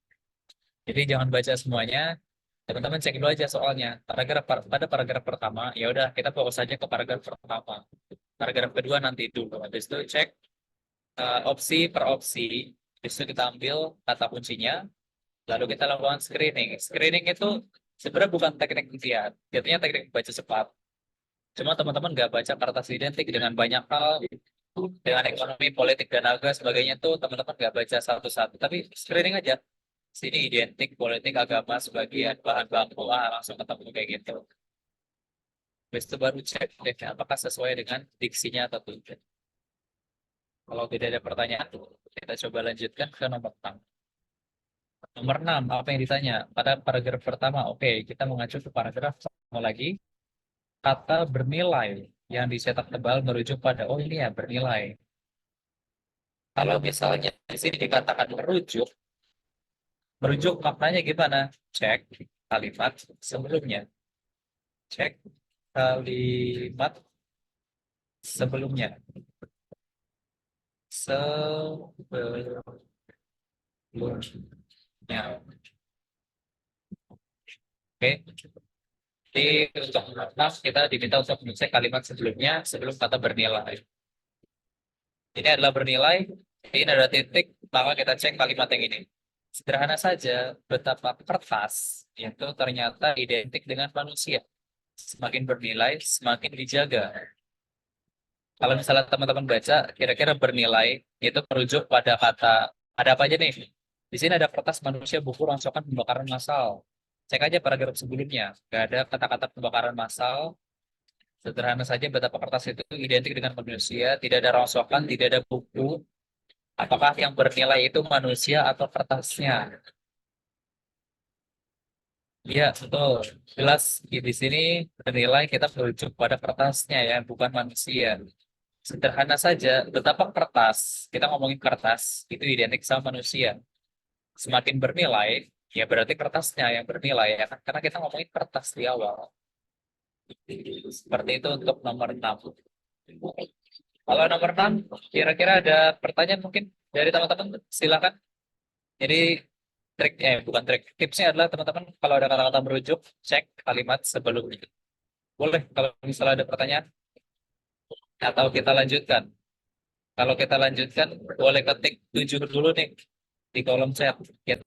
S1: Jadi jangan baca semuanya, teman-teman cek dulu aja soalnya. Pada paragraf pertama, ya udah kita fokus saja ke paragraf pertama. Paragraf kedua nanti dulu. Habis itu cek opsi per opsi. Habis itu kita ambil kata kuncinya, lalu kita lakukan screening. Screening itu sebenarnya bukan teknik ujian, jadinya teknik baca cepat. Cuma teman-teman nggak baca kertas identik dengan banyak hal, dengan ekonomi, politik, dan agama sebagainya tuh teman-teman nggak baca satu-satu. Tapi screening aja. Sini identik, politik, agama, sebagian, bahan baku, langsung ketemu kayak gitu. Habis itu baru cek deh, apakah sesuai dengan diksinya atau tidak. Kalau tidak ada pertanyaan, kita coba lanjutkan ke nomor 6. Nomor 6, apa yang ditanya? Pada paragraf pertama, oke, kita mengacu ke paragraf sama lagi. Kata bernilai yang dicetak tebal merujuk pada, oh ini ya bernilai. Kalau misalnya di sini dikatakan merujuk, merujuk maknanya gimana? Cek kalimat sebelumnya. Cek kalimat sebelumnya. Sebelumnya. Oke. Jadi untuk mengenal kita diminta untuk mengecek kalimat sebelumnya sebelum kata bernilai. Ini adalah bernilai, ini ada titik, maka kita cek kalimat yang ini. Sederhana saja, betapa kertas itu ternyata identik dengan manusia. Semakin bernilai, semakin dijaga. Kalau misalnya teman-teman baca, kira-kira bernilai itu merujuk pada kata, ada apa aja nih? Di sini ada kertas manusia, buku, rongsokan, pembakaran massal. Cek aja paragraf sebelumnya. Gak ada kata-kata pembakaran massal. Sederhana saja betapa kertas itu identik dengan manusia, tidak ada rongsokan, tidak ada buku. Apakah yang bernilai itu manusia atau kertasnya? Iya, betul. Jelas di sini bernilai kita merujuk pada kertasnya ya, bukan manusia. Sederhana saja, betapa kertas, kita ngomongin kertas, itu identik sama manusia. Semakin bernilai, ya berarti kertasnya yang bernilai ya kan? Karena kita ngomongin kertas di awal. Seperti itu untuk nomor 6. Kalau nomor 6, kira-kira ada pertanyaan mungkin dari teman-teman? Silakan. Jadi bukan trik, tipsnya adalah teman-teman kalau ada kata-kata merujuk, cek kalimat sebelumnya. Boleh kalau misalnya ada pertanyaan, atau kita lanjutkan. Kalau kita lanjutkan, boleh ketik 7 dulu nih di kolom chat. Kita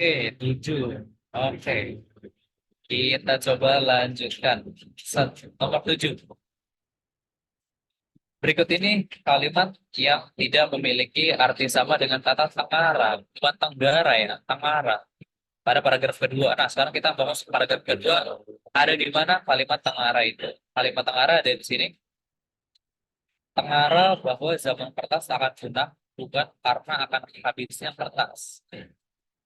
S1: Oke, 7. Oke, kita coba lanjutkan. Nomor 7. Berikut ini kalimat yang tidak memiliki arti sama dengan kata tengara. Bukan tenggara ya, tengara. Pada paragraf kedua. Nah, sekarang kita bahas paragraf kedua. Ada di mana kalimat tengara itu? Kalimat tengara ada di sini. Tengara bahwa zaman kertas akan punah bukan karena akan habisnya kertas.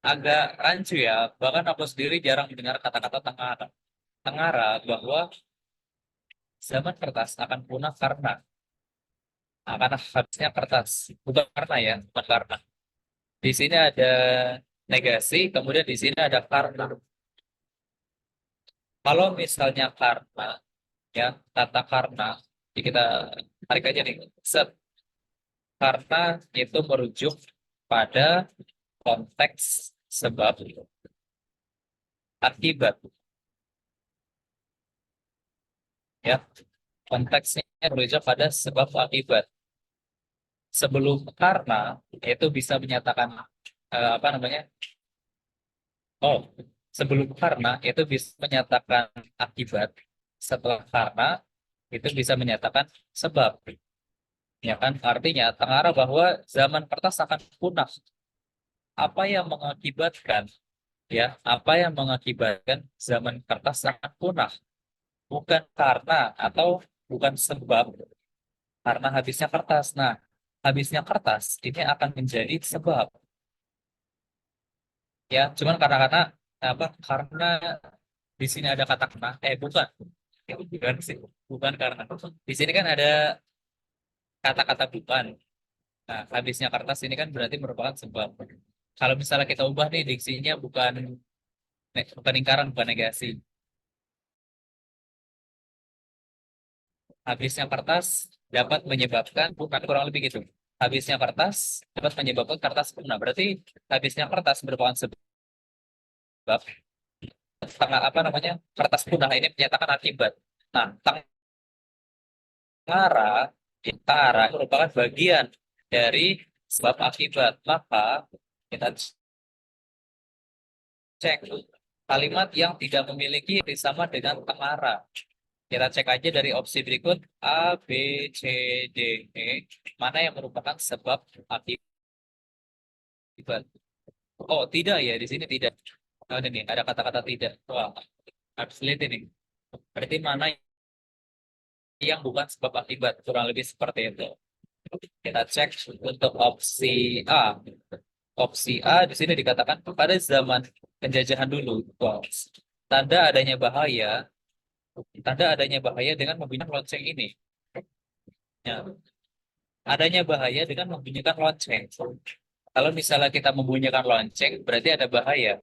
S1: Agak rancu ya, bahkan aku sendiri jarang mendengar kata-kata tengara. Tengara bahwa zaman kertas akan punah karena akan habisnya kertas. Bukan karena ya, bukan karena. Di sini ada negasi, kemudian di sini ada karena. Kalau misalnya karena, ya, kata karena, jadi kita tarik aja nih, set, karena itu merujuk pada konteks sebab akibat. Ya, konteksnya berujuk pada sebab akibat. Sebelum karena itu bisa menyatakan apa namanya? Oh, sebelum karena itu bisa menyatakan akibat. Setelah karena itu bisa menyatakan sebab. Ya kan? Artinya mengarah bahwa zaman kertas akan punah. Apa yang mengakibatkan apa yang mengakibatkan zaman kertas akan punah? Bukan karena atau bukan sebab karena habisnya kertas. Nah, habisnya kertas ini akan menjadi sebab. Ya, cuman karena apa? Karena di sini ada kata kena. Bukan. Bukan sih. Bukan karena. Di sini kan ada kata-kata bukan. Nah, habisnya kertas ini kan berarti merupakan sebab. Kalau misalnya kita ubah nih diksinya bukan lingkaran, bukan negasi. Habisnya kertas dapat menyebabkan, bukan kurang lebih gitu. Habisnya kertas dapat menyebabkan kertas punah. Berarti habisnya kertas merupakan sebab tengah apa namanya kertas punah ini menyatakan akibat. Nah, tengara, tengara merupakan bagian dari sebab akibat. Maka kita cek kalimat yang tidak memiliki sama dengan tengara. Kita cek aja dari opsi berikut A, B, C, D, E. Mana yang merupakan sebab akibat? Oh, tidak ya. Di sini tidak. Oh, ini ada kata-kata tidak. Wah, harus lihat ini. Berarti mana yang bukan sebab akibat? Kurang lebih seperti itu. Kita cek untuk opsi A. Opsi A di sini dikatakan pada zaman penjajahan dulu. Wah, tanda adanya bahaya, tanda adanya bahaya dengan membunyikan lonceng ini. Ya, adanya bahaya dengan membunyikan lonceng. Kalau misalnya kita membunyikan lonceng, berarti ada bahaya.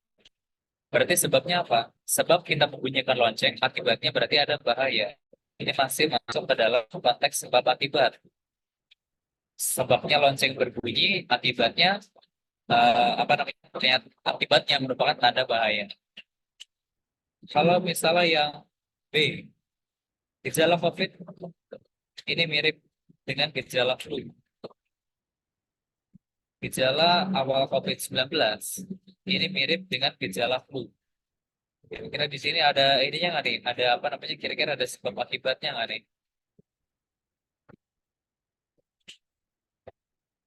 S1: Berarti sebabnya apa? Sebab kita membunyikan lonceng, akibatnya berarti ada bahaya. Ini masih masuk ke dalam konteks sebab akibat. Sebabnya lonceng berbunyi, akibatnya apa namanya? Akibatnya merupakan tanda bahaya. Kalau misalnya yang B, gejala COVID ini mirip dengan gejala flu. Gejala awal COVID-19 ini mirip dengan gejala flu. Kira-kira di sini ada ininya nggak nih? Ada apa namanya? Kira-kira ada sebab akibatnya nggak nih?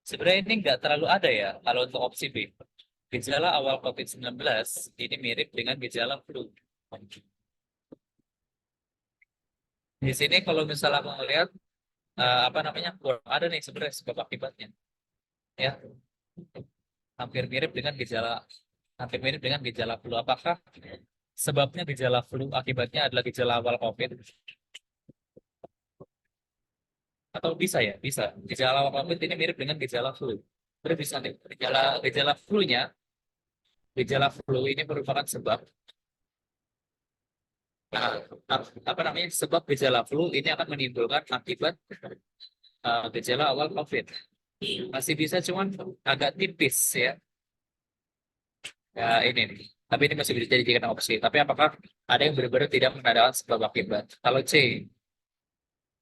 S1: Sebenarnya ini nggak terlalu ada ya kalau untuk opsi B. Gejala awal COVID-19 ini mirip dengan gejala flu. Di sini kalau misalnya mau melihat apa namanya kurang ada nih sebenarnya sebab akibatnya. Ya, hampir mirip dengan gejala hampir mirip dengan gejala flu. Apakah sebabnya gejala flu akibatnya adalah gejala awal COVID? Atau bisa ya? Bisa. Gejala awal COVID ini mirip dengan gejala flu. Berarti bisa nih. Gejala flu-nya, gejala flu ini merupakan sebab Nah, apa namanya? Sebab gejala flu ini akan menimbulkan akibat gejala awal COVID. Masih bisa, cuman agak tipis ya. Ya ini nih. Tapi ini masih bisa dijadikan opsi. Tapi apakah ada yang benar-benar tidak mengadakan sebab akibat? Kalau C,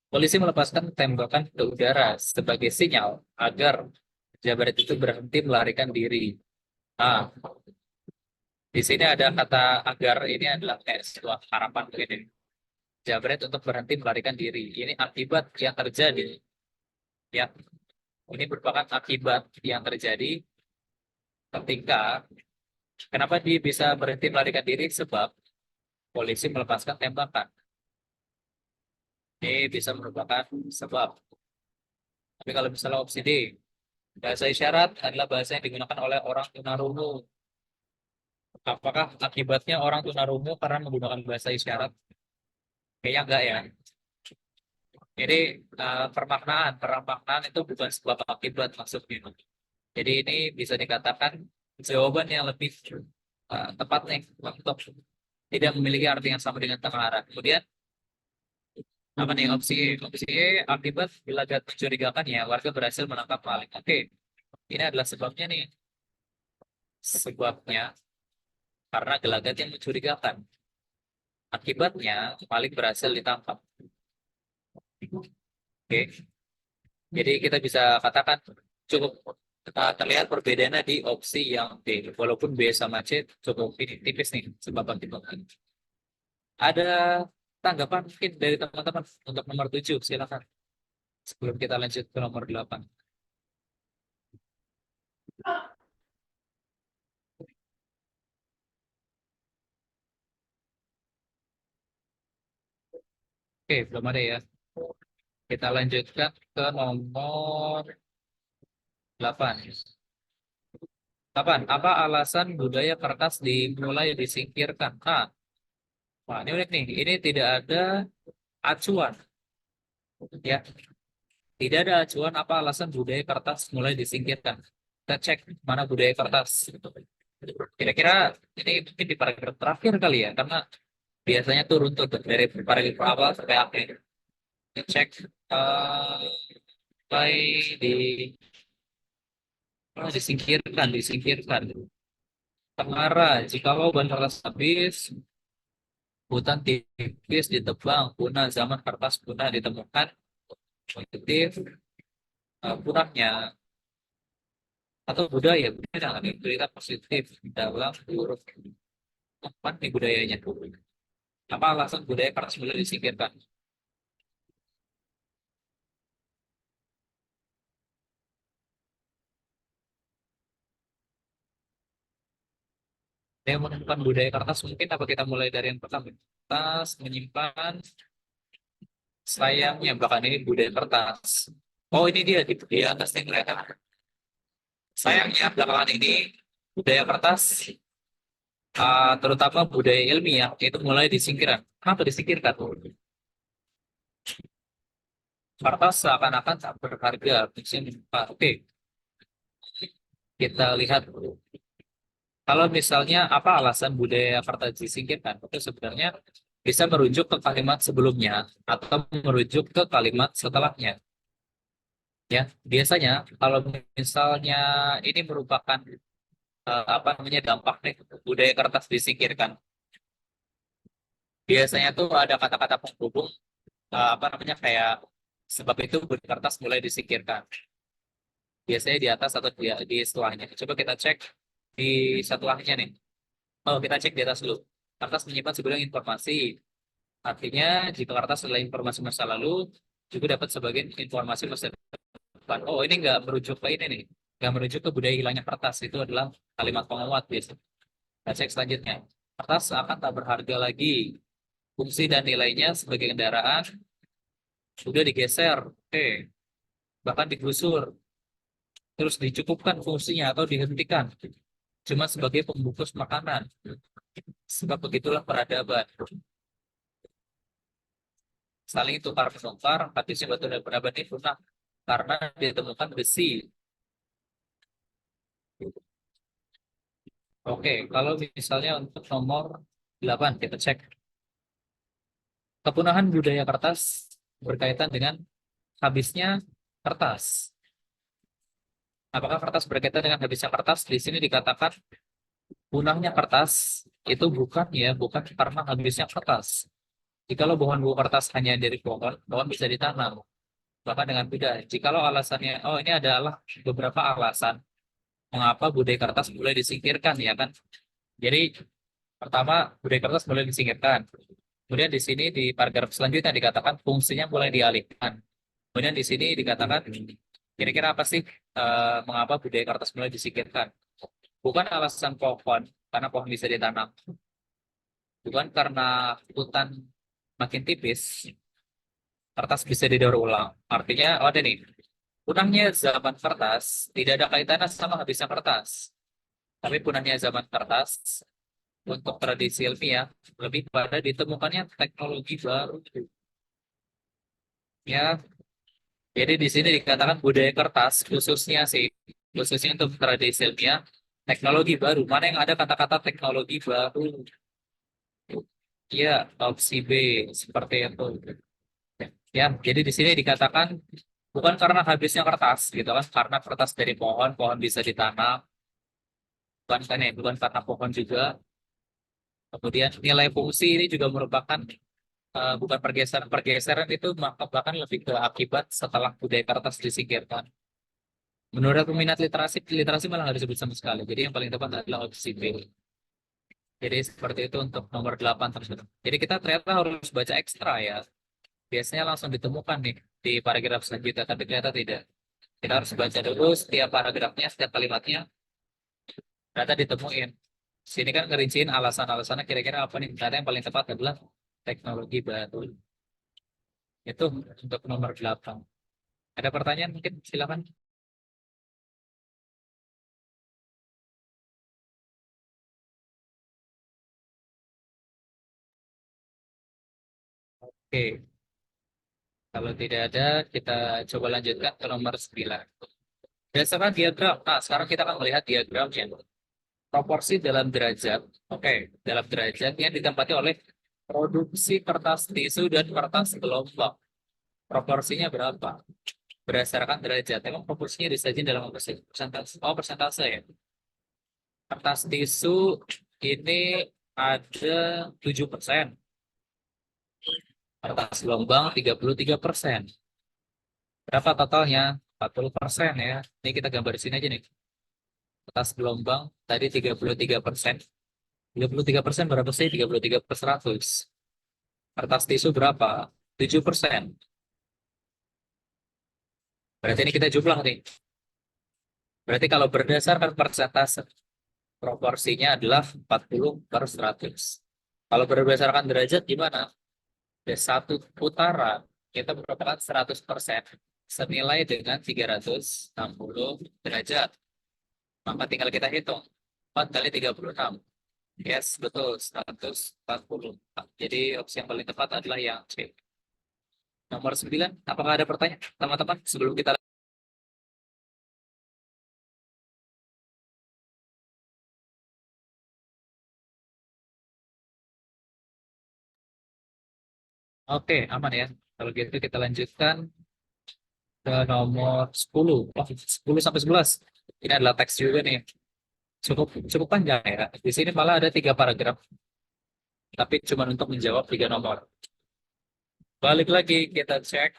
S1: polisi melepaskan tembakan ke udara sebagai sinyal agar pejabat itu berhenti melarikan diri. Nah, di sini ada kata agar ini adalah kayak sebuah harapan begini. Jabret untuk berhenti melarikan diri. Ini akibat yang terjadi. Ya, ini merupakan akibat yang terjadi ketika kenapa dia bisa berhenti melarikan diri sebab polisi melepaskan tembakan. Ini bisa merupakan sebab. Tapi kalau misalnya opsi D, bahasa isyarat adalah bahasa yang digunakan oleh orang tunarungu. Apakah akibatnya orang tunarungu karena menggunakan bahasa isyarat? Kayaknya enggak ya. Jadi permaknaan itu bukan sebab akibat maksudnya. Jadi ini bisa dikatakan jawaban yang lebih tepat nih untuk tidak memiliki arti yang sama dengan tengah arah. Kemudian apa nih opsi E? Opsi E akibat gelagat mencurigakan ya warga berhasil menangkap maling. Oke, Ini adalah sebabnya nih. Sebabnya karena gelagat yang mencurigakan. Akibatnya maling berhasil ditangkap. Oke, jadi kita bisa katakan cukup terlihat perbedaannya di opsi yang D. Walaupun B sama C cukup ini tipis nih sebab akibatnya. Ada tanggapan mungkin dari teman-teman untuk nomor 7, silakan. Sebelum kita lanjut ke nomor 8. Oke, belum ada ya. Kita lanjutkan ke nomor 8. 8. Apa alasan budaya kertas dimulai disingkirkan? Nah, ini unik nih. Ini tidak ada acuan. Ya, tidak ada acuan apa alasan budaya kertas mulai disingkirkan. Kita cek mana budaya kertas. Kira-kira ini mungkin di paragraf terakhir kali ya, karena biasanya tuh runtut tuh, dari paragraf awal sampai akhir. Kita cek mulai di disingkirkan. Tengara, jikalau ban kertas habis, hutan tipis ditebang, punah zaman kertas punah ditemukan, positif, punahnya atau budaya dengan berita positif dalam huruf apa nih budayanya? Apa alasan budaya kertas mulai disingkirkan? Yang menemukan budaya kertas mungkin apa kita mulai dari yang pertama? Kertas menyimpan sayangnya bahkan ini budaya kertas. Oh ini dia di atas nih kelihatan. Sayangnya belakangan ini budaya kertas terutama budaya ilmiah itu mulai disingkirkan. Kenapa disingkirkan? Kertas seakan-akan tak berharga. Oke, kita lihat kalau misalnya apa alasan budaya kertas disingkirkan, itu sebenarnya bisa merujuk ke kalimat sebelumnya atau merujuk ke kalimat setelahnya. Ya, biasanya kalau misalnya ini merupakan apa namanya dampak nih budaya kertas disingkirkan, biasanya tuh ada kata-kata penghubung apa namanya kayak sebab itu budaya kertas mulai disingkirkan. Biasanya di atas atau di setelahnya. Coba kita cek di setelahnya nih. Oh, kita cek di atas dulu. Kertas menyimpan sebuah informasi. Artinya, jika kertas adalah informasi masa lalu, juga dapat sebagai informasi masa depan. Oh, ini nggak merujuk ke ini nih. Nggak merujuk ke budaya hilangnya kertas. Itu adalah kalimat penguat biasa. Kita cek selanjutnya. Kertas akan tak berharga lagi. Fungsi dan nilainya sebagai kendaraan sudah digeser. Oke. Bahkan digusur. Terus dicukupkan fungsinya atau dihentikan. Cuma sebagai pembungkus makanan. Sebab begitulah peradaban. Saling tukar menukar, hadisnya batu dan peradaban ini punah karena ditemukan besi. Oke, kalau misalnya untuk nomor 8 kita cek. Kepunahan budaya kertas berkaitan dengan habisnya kertas. Apakah kertas berkaitan dengan habisnya kertas? Di sini dikatakan punahnya kertas itu bukan karena habisnya kertas. Jikalau bahan buku kertas hanya dari pohon, pohon bisa ditanam. Bahkan dengan mudah. Jikalau alasannya, oh ini adalah beberapa alasan mengapa budaya kertas mulai disingkirkan, ya kan? Jadi pertama budaya kertas mulai disingkirkan. Kemudian di sini di paragraf selanjutnya dikatakan fungsinya mulai dialihkan. Kemudian di sini dikatakan kira-kira apa sih mengapa budaya kertas mulai disingkirkan? Bukan alasan pohon, karena pohon bisa ditanam. Bukan karena hutan makin tipis, kertas bisa didaur ulang. Artinya, oh ada nih, punahnya zaman kertas tidak ada kaitannya sama habisnya kertas. Tapi punahnya zaman kertas untuk tradisi ilmiah lebih pada ditemukannya teknologi baru. Ya, jadi di sini dikatakan budaya kertas khususnya untuk tradisi ilmiah teknologi baru. Mana yang ada kata-kata teknologi baru? Ya, opsi B seperti itu. Ya, jadi di sini dikatakan Bukan karena habisnya kertas gitu kan, karena kertas dari pohon, pohon bisa ditanam, bukan karena pohon juga. Kemudian nilai fungsi ini juga merupakan bukan pergeseran, pergeseran itu bahkan lebih ke akibat setelah budaya kertas disingkirkan. Menurut peminat literasi, literasi malah nggak disebut sama sekali. Jadi yang paling tepat adalah opsi B. Jadi seperti itu untuk nomor 8 tersebut. Jadi kita ternyata harus baca ekstra ya. Biasanya langsung ditemukan nih di paragraf selanjutnya, tapi ternyata tidak. Kita harus baca dulu setiap paragrafnya, setiap kalimatnya, ternyata ditemuin. Sini kan ngerinciin alasan-alasannya kira-kira apa nih. Ternyata yang paling tepat adalah teknologi baru. Itu untuk nomor 8. Ada pertanyaan mungkin? Silakan. Oke, kalau tidak ada, kita coba lanjutkan ke nomor 9. Berdasarkan diagram. Nah, sekarang kita akan melihat diagramnya. Proporsi dalam derajat. Oke, dalam derajat yang ditempati oleh produksi kertas tisu dan kertas gelombang. Proporsinya berapa? Berdasarkan derajat. Emang proporsinya disajikan dalam apa sih? Persentase. Oh, persentase ya. Kertas tisu ini ada 7%. Kertas gelombang 33%. Berapa totalnya? 40% ya. Ini kita gambar di sini aja nih. Kertas gelombang tadi 33%. 33% berapa sih? 33 per 100. Kertas tisu berapa? 7%. Berarti ini kita jumlah nih. Berarti kalau berdasarkan persentase, proporsinya adalah 40 per 100. Kalau berdasarkan derajat gimana? Ada satu putaran, kita merupakan 100%. Senilai dengan 360 derajat. Maka tinggal kita hitung. 4 kali 36. Yes, betul. 140. Jadi opsi yang paling tepat adalah yang C. Nomor 9. Apakah ada pertanyaan, teman-teman, sebelum kita... Oke, aman ya. Kalau gitu kita lanjutkan ke nomor 10. Oh, 10 sampai 11. Ini adalah teks juga nih. Cukup cukup panjang ya. Di sini malah ada 3 paragraf, tapi cuma untuk menjawab 3 nomor. Balik lagi kita cek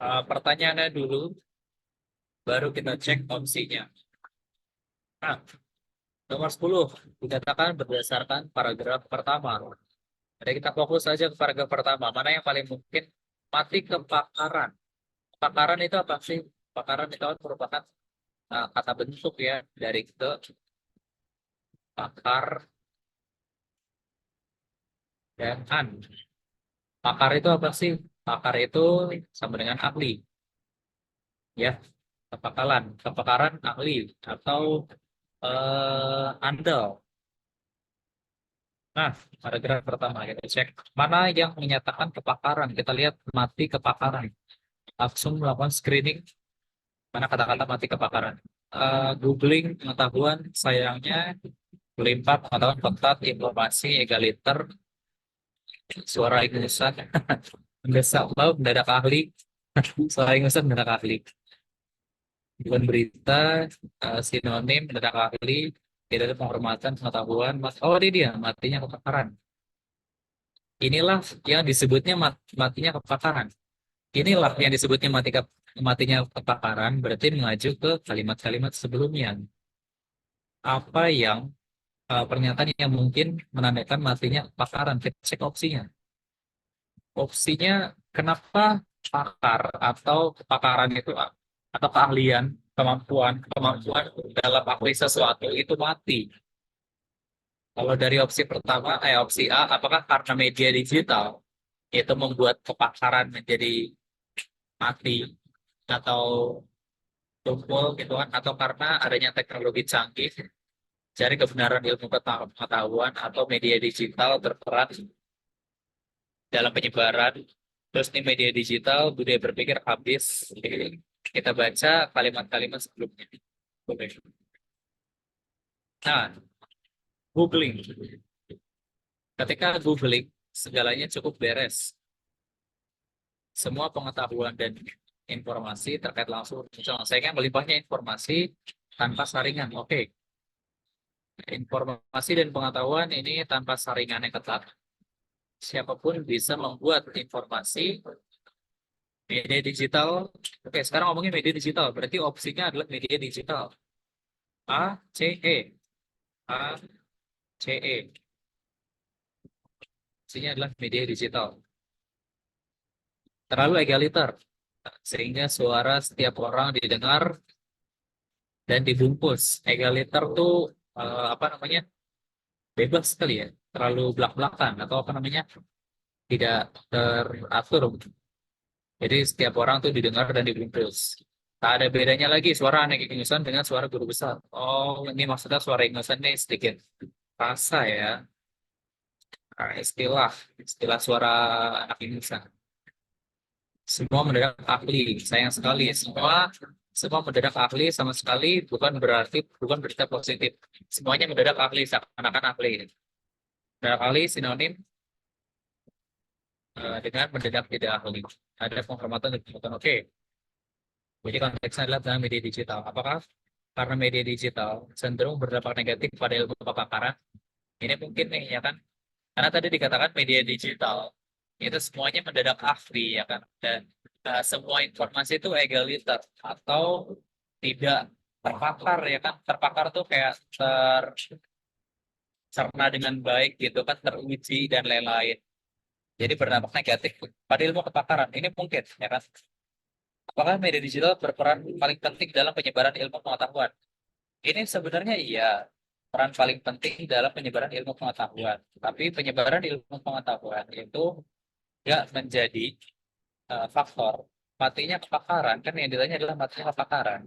S1: pertanyaannya dulu, baru kita cek opsinya. Nah, nomor 10 dikatakan berdasarkan paragraf pertama. Jadi kita fokus saja ke paragraf pertama. Mana yang paling mungkin mati kebakaran. Kebakaran itu apa sih? Kebakaran itu merupakan kata bentuk ya dari ke pakar dan an. Pakar itu apa sih? Pakar itu sama dengan ahli, ya. Kepakaran ahli atau andal. Nah, paragraf pertama kita cek mana yang menyatakan kepakaran. Kita lihat mati kepakaran. Langsung melakukan screening mana kata-kata mati kebakaran. Googling pengetahuan, sayangnya melimpah pengetahuan kontak informasi egaliter suara ingusan mendesak bau mendadak ahli suara ingusan mendadak ahli bukan berita sinonim mendadak ahli tidak ada penghormatan pengetahuan oh ini dia matinya kebakaran. Inilah yang disebutnya matinya kebakaran. Inilah yang disebutnya matinya kebakaran berarti mengacu ke kalimat-kalimat sebelumnya. Apa yang pernyataan yang mungkin menandakan matinya kebakaran? Kita cek opsinya. Opsinya kenapa pakar atau kepakaran itu atau keahlian, kemampuan dalam ahli sesuatu itu mati. Kalau dari opsi pertama, opsi A, apakah karena media digital itu membuat kepakaran menjadi mati atau tumpul gitu kan, atau karena adanya teknologi canggih, cari kebenaran ilmu pengetahuan atau media digital berperan dalam penyebaran. Terus nih media digital, budaya berpikir habis. Kita baca kalimat-kalimat sebelumnya. Oke. Nah, googling. Ketika googling, segalanya cukup beres. Semua pengetahuan dan informasi terkait langsung. Misalnya, saya kan melimpahnya informasi tanpa saringan. Oke, informasi dan pengetahuan ini tanpa saringan yang ketat. Siapapun bisa membuat informasi media digital. Oke, sekarang ngomongin media digital. Berarti opsinya adalah media digital. A, C, E. A, C, E. Opsinya adalah media digital. Terlalu egaliter, sehingga suara setiap orang didengar dan dibungkus. Egaliter tuh apa namanya, bebas sekali ya, terlalu belak-belakan atau apa namanya, tidak teratur. Jadi setiap orang tuh didengar dan dibungkus. Tak ada bedanya lagi suara anak ingusan dengan suara guru besar. Oh, ini maksudnya suara ingusan ini sedikit rasa ya. Nah, istilah suara anak ingusan. Semua mendadak ahli. Sayang sekali, semua mendadak ahli sama sekali bukan berita positif. Semuanya mendadak ahli, seakan-akan ahli. Mendadak ahli sinonim dengan mendadak tidak ahli. Ada penghormatan dan penghormatan. Oke, jadi konteksnya adalah dalam media digital. Apakah karena media digital cenderung berdampak negatif pada ilmu kepakaran? Ini mungkin nih ya kan. Karena tadi dikatakan media digital itu semuanya mendadak ahli ya kan. Dan semua informasi itu egaliter atau tidak terpapar ya kan. Terpapar tuh kayak tercerna dengan baik gitu kan, teruji dan lain-lain. Jadi berdampak negatif pada ilmu kepakaran. Ini mungkin ya kan. Apakah media digital berperan paling penting dalam penyebaran ilmu pengetahuan? Ini sebenarnya iya, peran paling penting dalam penyebaran ilmu pengetahuan. Tapi penyebaran ilmu pengetahuan itu nggak menjadi faktor matinya kepakaran. Kan yang ditanya adalah matinya kepakaran.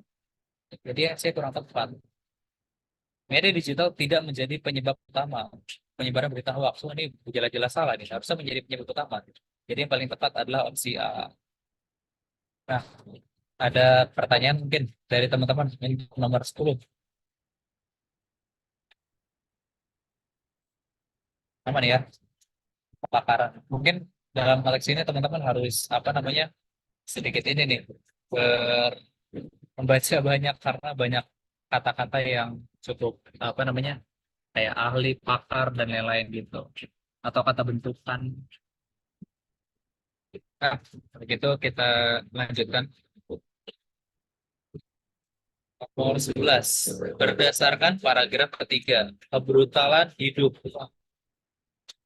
S1: Jadi saya kurang tepat. Media digital tidak menjadi penyebab utama penyebaran berita hoax. Oh, ini jelas-jelas salah nih. Harusnya menjadi penyebab utama. Jadi yang paling tepat adalah opsi A. Nah, ada pertanyaan mungkin dari teman-teman nomor 10. Aman ya, kepakaran. Mungkin dalam koleksi ini teman-teman harus apa namanya, sedikit ini nih, ber- membaca banyak karena banyak kata-kata yang cukup apa namanya, kayak ahli, pakar dan lain-lain gitu, atau kata bentukan. Nah, begitu kita lanjutkan. Nomor 11. Berdasarkan paragraf ketiga, kebrutalan hidup.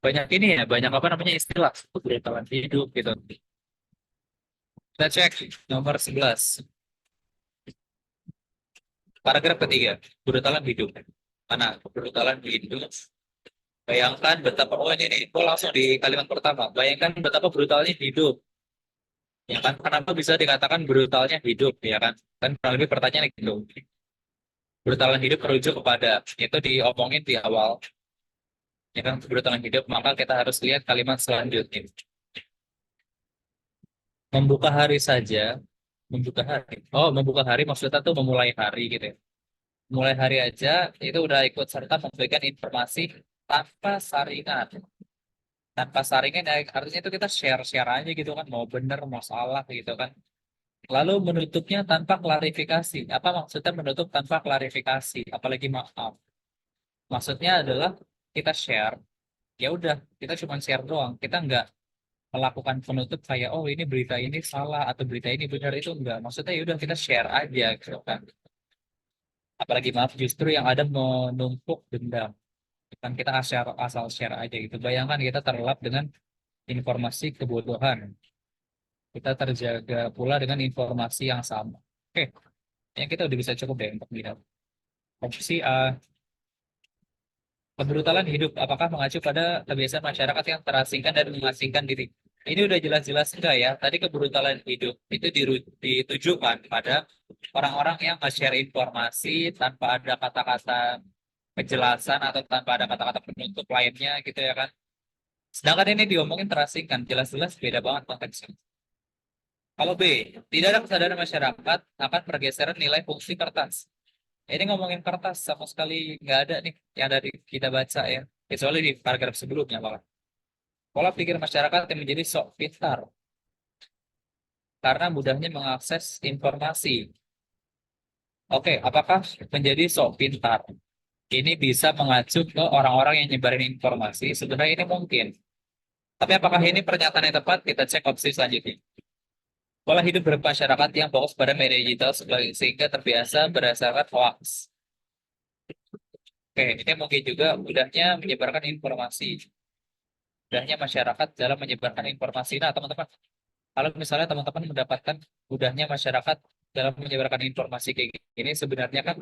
S1: Banyak ini ya, banyak apa namanya istilah kebrutalan hidup gitu. Kita cek nomor 11. Paragraf ketiga, kebrutalan hidup. Mana kebrutalan hidup? Bayangkan betapa, oh ini nih, oh langsung di kalimat pertama. Bayangkan betapa brutalnya hidup. Ya kan, kenapa bisa dikatakan brutalnya hidup, ya kan? Kan kurang lebih pertanyaan gitu. Brutalan hidup merujuk kepada, itu diomongin di awal. Ya kan, brutalan hidup, maka kita harus lihat kalimat selanjutnya. Membuka hari saja, membuka hari. Oh, membuka hari maksudnya tuh memulai hari gitu ya. Mulai hari aja, itu udah ikut serta memberikan informasi tanpa saringan. Tanpa saringan ya, artinya itu kita share-share aja gitu kan, mau bener mau salah gitu kan. Lalu menutupnya tanpa klarifikasi. Apa maksudnya menutup tanpa klarifikasi, apalagi maaf? Maksudnya adalah kita share, ya udah, kita cuma share doang, kita nggak melakukan penutup kayak oh ini berita ini salah atau berita ini benar, itu enggak. Maksudnya ya udah, kita share aja gitu kan. Apalagi maaf, justru yang ada menumpuk dendam. Kan kita asal share aja gitu. Bayangkan kita terlelap dengan informasi kebodohan. Kita terjaga pula dengan informasi yang sama. Oke, yang kita udah bisa cukup deh untuk lihat. Opsi A, kebrutalan hidup. Apakah mengacu pada kebiasaan masyarakat yang terasingkan dan mengasingkan diri? Ini udah jelas-jelas enggak ya. Tadi kebrutalan hidup itu ditujukan pada orang-orang yang nge-share informasi tanpa ada kata-kata penjelasan atau tanpa ada kata-kata penutup lainnya gitu ya kan. Sedangkan ini diomongin terasingkan, jelas-jelas beda banget konteksnya. Kalau B, tidak ada kesadaran masyarakat akan pergeseran nilai fungsi kertas. Ini ngomongin kertas sama sekali nggak ada nih yang dari kita baca ya. Kecuali di paragraf sebelumnya malah. Pola pikir masyarakat yang menjadi sok pintar. karena mudahnya mengakses informasi. Oke, apakah menjadi sok pintar ini bisa mengacu ke orang-orang yang nyebarin informasi? Sebenarnya ini mungkin. Tapi apakah ini pernyataan yang tepat? Kita cek opsi selanjutnya. Pola hidup bermasyarakat yang fokus pada media digital sehingga terbiasa berdasarkan hoax. Oke, ini mungkin juga mudahnya menyebarkan informasi. Mudahnya masyarakat dalam menyebarkan informasi. Nah, teman-teman, kalau misalnya teman-teman mendapatkan mudahnya masyarakat dalam menyebarkan informasi kayak gini, sebenarnya kan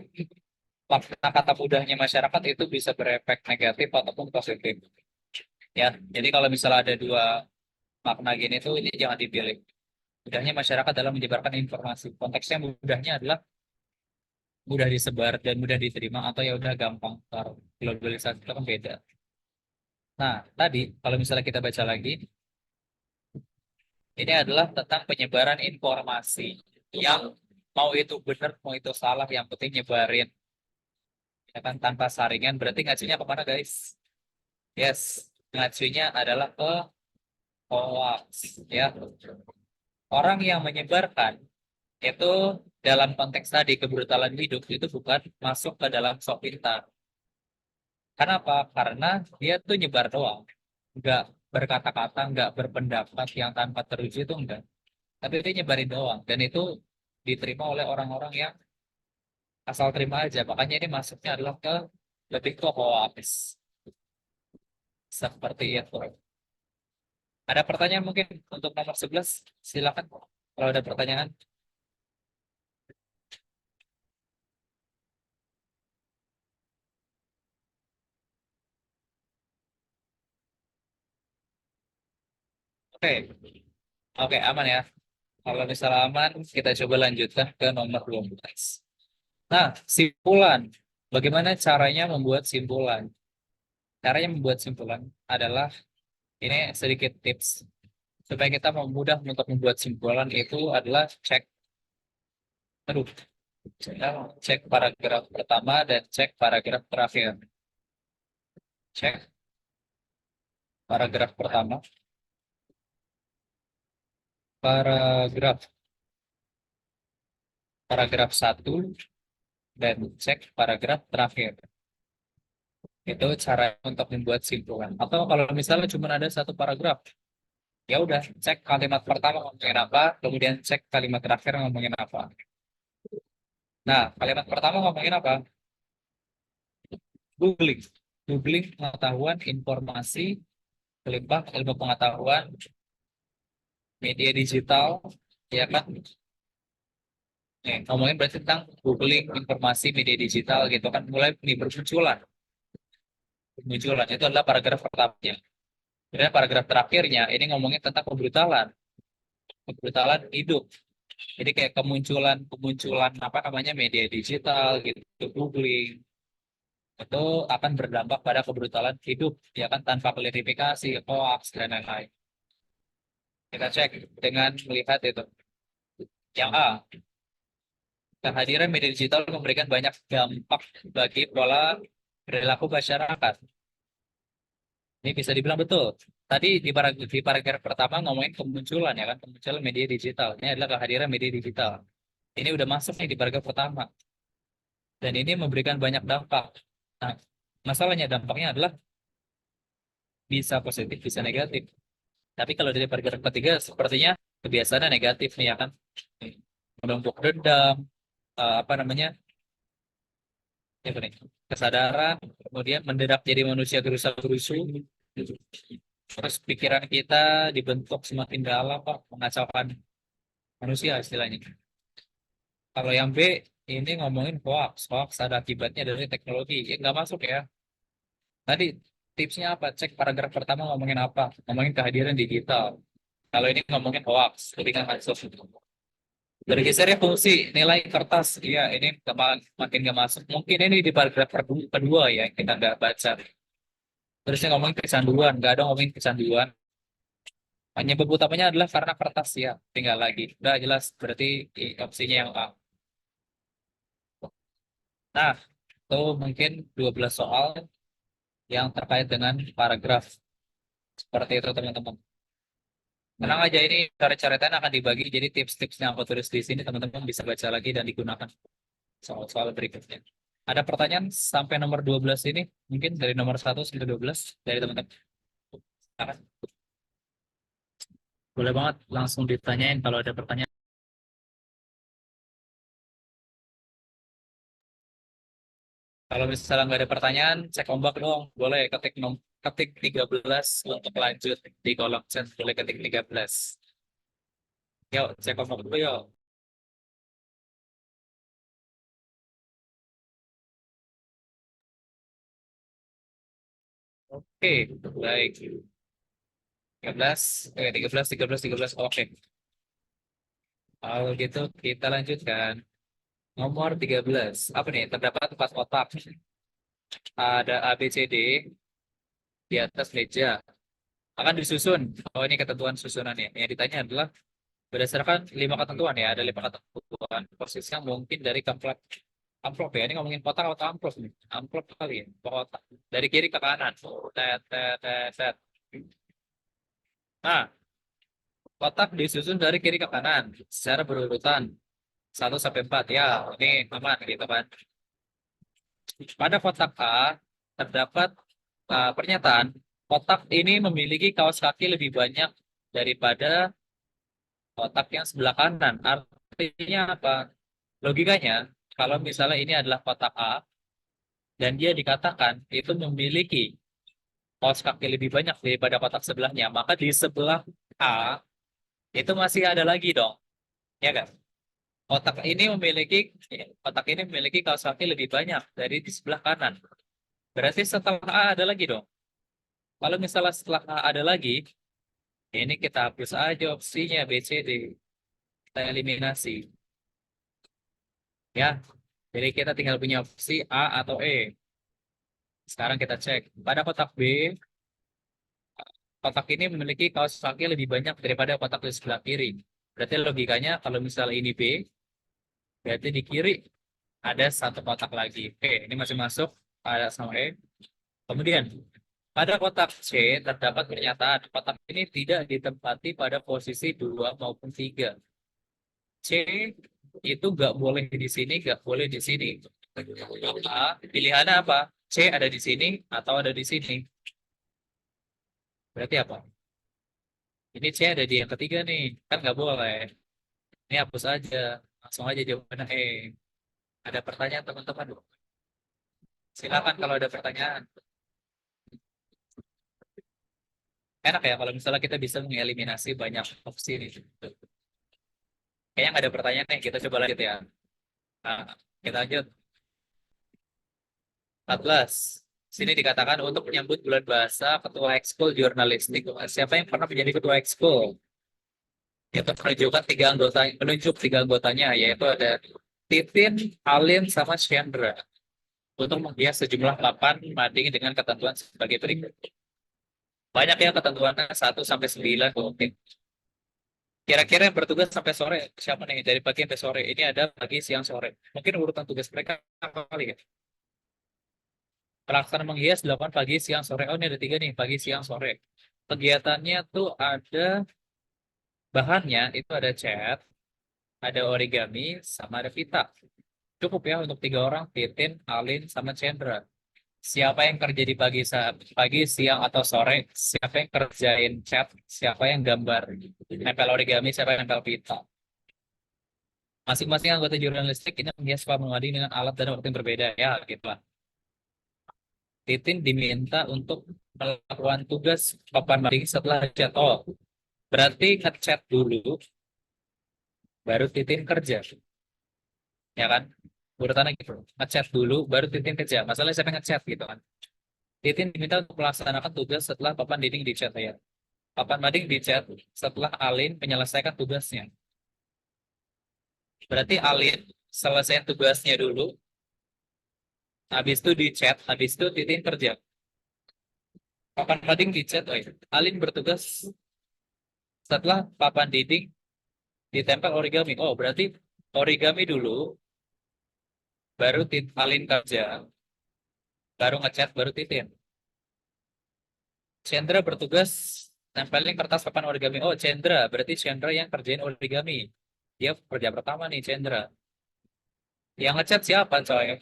S1: makna kata mudahnya masyarakat itu bisa berefek negatif ataupun positif. Ya, jadi kalau misalnya ada dua makna gini tuh ini jangan dipilih. Mudahnya masyarakat dalam menyebarkan informasi. Konteksnya mudahnya adalah mudah disebar dan mudah diterima atau ya udah gampang. Kalau globalisasi itu kan beda. Nah, tadi kalau misalnya kita baca lagi, ini adalah tentang penyebaran informasi yang mau itu benar, mau itu salah, yang penting nyebarin. Ya kan tanpa saringan berarti ngacunya kemana guys? Yes, ngacunya adalah ke hoax. Ya, orang yang menyebarkan itu dalam konteks tadi kebrutalan hidup itu bukan masuk ke dalam sok pintar. Kenapa? Karena dia tuh nyebar doang, nggak berkata-kata, nggak berpendapat yang tanpa teruji itu enggak. Tapi dia nyebarin doang, dan itu diterima oleh orang-orang yang asal terima aja. Makanya ini masuknya adalah ke lebih ke hoax. Seperti itu. Ada pertanyaan mungkin untuk nomor 11? Silakan kalau ada pertanyaan. Oke, oke aman ya. Kalau misalnya aman, kita coba lanjutkan ke nomor 12. Nah, simpulan. Bagaimana caranya membuat simpulan? Caranya membuat simpulan adalah ini sedikit tips supaya kita mudah untuk membuat simpulan itu adalah cek, aduh, cek paragraf pertama dan cek paragraf terakhir. Cek paragraf pertama, paragraf paragraf satu dan cek paragraf terakhir. Itu cara untuk membuat simpulan. Atau kalau misalnya cuma ada satu paragraf, ya udah cek kalimat pertama ngomongin apa, kemudian cek kalimat terakhir ngomongin apa. Nah, kalimat pertama ngomongin apa? Googling. Googling pengetahuan, informasi, melimpah ilmu pengetahuan, media digital, ya kan? Nih, ngomongin berarti tentang googling informasi media digital gitu kan, mulai nih bermunculan. Bermunculan itu adalah paragraf pertamanya. Kemudian paragraf terakhirnya ini ngomongin tentang kebrutalan, kebrutalan hidup. Jadi kayak kemunculan kemunculan apa namanya media digital gitu, googling itu akan berdampak pada kebrutalan hidup, ya kan tanpa klarifikasi, hoax dan lain-lain. Kita cek dengan melihat itu. Yang A, kehadiran media digital memberikan banyak dampak bagi pola perilaku masyarakat. Ini bisa dibilang betul. Tadi di paragraf pertama ngomongin kemunculan ya kan, kemunculan media digital. Ini adalah kehadiran media digital. Ini udah masuk nih di paragraf pertama. Dan ini memberikan banyak dampak. Nah, masalahnya dampaknya adalah bisa positif, bisa negatif. Tapi kalau dari paragraf ketiga sepertinya kebiasaannya negatif nih ya kan. Menumpuk dendam, apa namanya? Ya, nih, kesadaran, kemudian mendadak jadi manusia gerusa-gerusu. Terus pikiran kita dibentuk semakin dalam, Pak, mengacaukan manusia istilahnya. Kalau yang B, ini ngomongin hoax. Hoax ada akibatnya dari teknologi. Ya, nggak masuk ya. Tadi tipsnya apa? Cek paragraf pertama ngomongin apa? Ngomongin kehadiran digital. Kalau ini ngomongin hoax, lebih kan masuk. Bergesernya fungsi nilai kertas. Iya, ini makin nggak masuk. Mungkin ini di paragraf kedua ya, kita nggak baca. Terusnya ngomongin kecanduan. Nggak ada ngomongin kecanduan. Penyebab utamanya adalah karena kertas ya. Tinggal lagi. Udah jelas, berarti opsinya yang A. Nah, itu mungkin 12 soal yang terkait dengan paragraf. Seperti itu teman-teman. Tenang aja, ini coret-coretan akan dibagi, jadi tips-tips yang aku tulis di sini teman-teman bisa baca lagi dan digunakan soal-soal berikutnya. Ada pertanyaan sampai nomor 12 ini, mungkin dari nomor 1 sampai 12 dari teman-teman. Silakan. Boleh banget langsung ditanyain kalau ada pertanyaan. Kalau misalnya nggak ada pertanyaan, cek ombak dong. Boleh ketik 13 untuk lanjut di kolom chat. Boleh ketik 13. Yuk, cek ombak dulu yuk. Oke, baik. 13, 13, 13, 13. Oke. Kalau gitu kita lanjutkan. Nomor 13. Apa nih? Terdapat 4 kotak. Ada A, B, C, D di atas meja. Akan disusun. Oh, ini ketentuan susunannya. Yang ditanya adalah berdasarkan 5 ketentuan ya. Ada 5 ketentuan. Persisnya mungkin dari amplop. Amplop ya. Ini ngomongin kotak atau amplop nih? Amplop kali ya. Kotak. Dari kiri ke kanan. Tet, tet, tet, tet. Nah, kotak disusun dari kiri ke kanan secara berurutan 1 sampai 4 ya. Ini aman gitu kan. Pada kotak A terdapat pernyataan kotak ini memiliki kaos kaki lebih banyak daripada kotak yang sebelah kanan. Artinya apa? Logikanya, kalau misalnya ini adalah kotak A dan dia dikatakan itu memiliki kaos kaki lebih banyak daripada kotak sebelahnya, maka di sebelah A itu masih ada lagi dong, ya kan? Kotak ini memiliki kaos kaki lebih banyak dari di sebelah kanan. Berarti setelah A ada lagi dong. Kalau misalnya setelah A ada lagi, ini kita hapus aja opsinya B, C, D. Kita eliminasi. Ya, jadi kita tinggal punya opsi A atau E. Sekarang kita cek. Pada kotak B, kotak ini memiliki kaos kaki lebih banyak daripada kotak di sebelah kiri. Berarti logikanya kalau misalnya ini B, berarti di kiri ada 1 kotak lagi. Oke, ini masih masuk. Ada sama E. Kemudian, pada kotak C terdapat pernyataan kotak ini tidak ditempati pada posisi 2 maupun 3. C itu nggak boleh di sini, nggak boleh di sini. Pilihannya apa? C ada di sini atau ada di sini. Berarti apa? Ini C ada di yang ketiga nih. Kan nggak boleh. Ini hapus aja. Langsung aja jawabannya E. Ada pertanyaan teman-teman? Silakan kalau ada pertanyaan. Enak ya kalau misalnya kita bisa mengeliminasi banyak opsi nih. Kayaknya nggak ada pertanyaan nih. Kita coba lanjut ya. Nah, kita lanjut. 14. Sini dikatakan untuk menyambut bulan bahasa ketua ekskul jurnalistik. Siapa yang pernah menjadi ketua ekskul? Itu menunjuk 3 anggotanya, yaitu ada Titin, Alin, sama Chandra. Untuk menghias sejumlah papan mading dengan ketentuan sebagai berikut. Banyak ya ketentuannya 1 sampai 9. Mungkin. Kira-kira yang bertugas sampai sore siapa nih? Dari pagi sampai sore. Ini ada pagi, siang, sore. Mungkin urutan tugas mereka apa kali ya? Pelaksanaan menghias 8 pagi, siang, sore. Oh, ini ada 3 nih, pagi, siang, sore. Kegiatannya tuh ada bahannya, itu ada cat, ada origami, sama ada pita. Cukup ya untuk 3 orang, Titin, Alin, sama Chandra. Siapa yang kerja di pagi, siang, atau sore? Siapa yang kerjain cat? Siapa yang gambar? Nempel origami, siapa yang nempel pita? Masing-masing anggota jurnalistik ini menghias papan mading dengan alat dan waktu yang berbeda. Ya, gitu lah. Titin diminta untuk melakukan tugas papan mading setelah chat. Oh, berarti ngechat dulu, baru Titin kerja. Ya kan? Urutannya gitu. Ngechat dulu, baru Titin kerja. Masalahnya siapa yang ngechat gitu kan? Titin diminta untuk melaksanakan tugas setelah papan dinding dicat ya. Papan mading dicat setelah Alin menyelesaikan tugasnya. Berarti Alin selesai tugasnya dulu, habis itu dicat, habis itu Titin kerja. Papan mading dicat, oh ya. Alin bertugas setelah papan dinding ditempel origami. Oh, berarti origami dulu, baru Alin kerja, baru ngecat, baru Titin. Chandra bertugas Nempelin kertas papan origami. Oh, Chandra. Berarti Chandra yang kerjain origami. Dia kerja pertama nih, Chandra. Yang ngecat siapa, coy?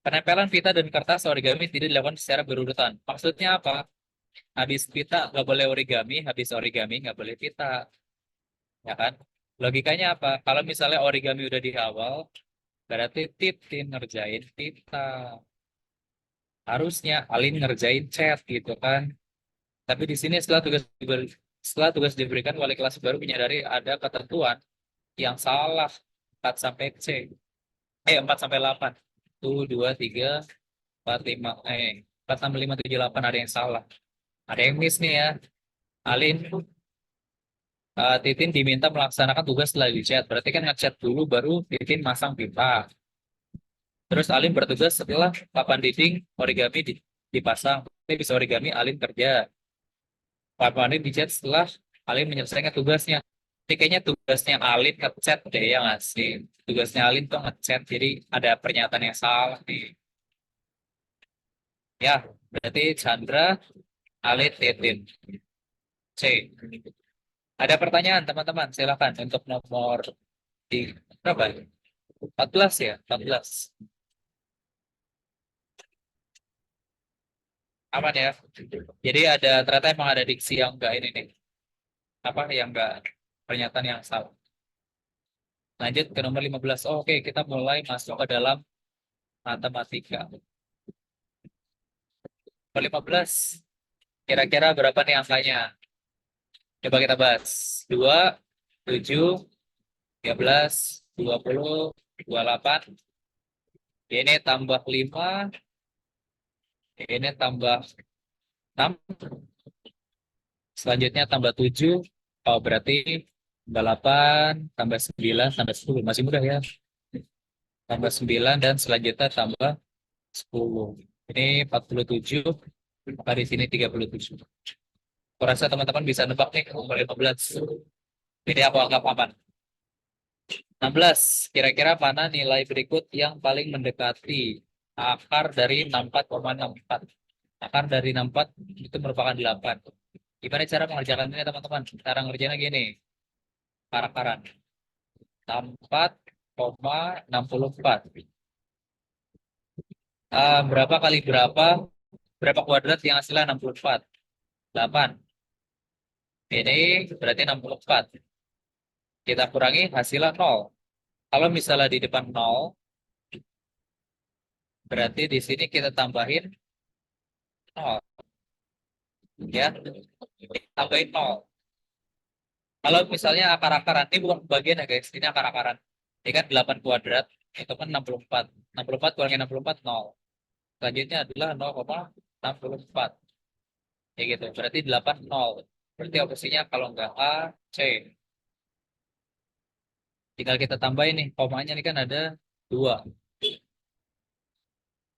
S1: Penempelan pita dan kertas origami tidak dilakukan secara berurutan. Maksudnya apa? Habis pita nggak boleh origami, habis origami nggak boleh pita. Ya kan? Logikanya apa? Kalau misalnya origami udah di awal, berarti Titin ngerjain pita. Harusnya Alin ngerjain chat gitu kan. Tapi di sini setelah tugas diberikan, wali kelas baru menyadari ada ketentuan yang salah 4 sampai C. 4 sampai 8. 2, 3, 4, 5, 4, 6, 5, 7, 8 ada yang salah. Ada yang miss nih ya. Alin, Titin diminta melaksanakan tugas setelah di chat. Berarti kan ngechat dulu baru Titin masang pipa. Terus Alin bertugas setelah papan dinding origami dipasang. Ini bisa origami Alin kerja. Papan dinding dicat setelah Alin menyelesaikan tugasnya. Ini kayaknya tugasnya Alin ngechat deh ya nggak sih? Tugasnya Alin tuh ngechat. Jadi ada pernyataan yang salah nih. Ya, berarti Chandra, Alin, Titin. C. Ada pertanyaan teman-teman, silakan untuk nomor di berapa? 14 ya, 14. Aman ya. Jadi ada ternyata emang ada diksi yang enggak ini nih. Apa yang enggak pernyataan yang salah. Lanjut ke nomor 15. Oh, oke, kita mulai masuk ke dalam matematika. Nomor 15. Kira-kira berapa nih angkanya? Coba kita bahas. 2, 7, 13, 20, 28. Ini tambah 5. Ini tambah 6. Selanjutnya tambah 7. Oh, berarti tambah 8, tambah 9, tambah 10. Masih mudah ya. Tambah 9 dan selanjutnya tambah 10. Ini 47, maka di sini 37. Aku rasa teman-teman bisa nebak nih nomor 15. Ini aku anggap aman. 16. Kira-kira mana nilai berikut yang paling mendekati akar dari 64,64? Akar dari 64 itu merupakan 8. Gimana cara mengerjakan ini teman-teman? Cara ngerjainnya gini. Akar-akaran. 64,64. Berapa kali berapa kuadrat yang hasilnya 64? 8. Ini berarti 64. Kita kurangi hasilnya 0. Kalau misalnya di depan 0, berarti di sini kita tambahin 0. Ya, tambahin 0. Kalau misalnya akar-akaran, ini bukan bagian ya guys, ini akar-akaran. Ini kan 8 kuadrat, itu kan 64. 64 kurangi 64, 0. Selanjutnya adalah 0,64. Ya gitu, berarti 8, 0. Berarti opsinya kalau nggak A, C. Tinggal kita tambahin nih, komanya ini kan ada 2.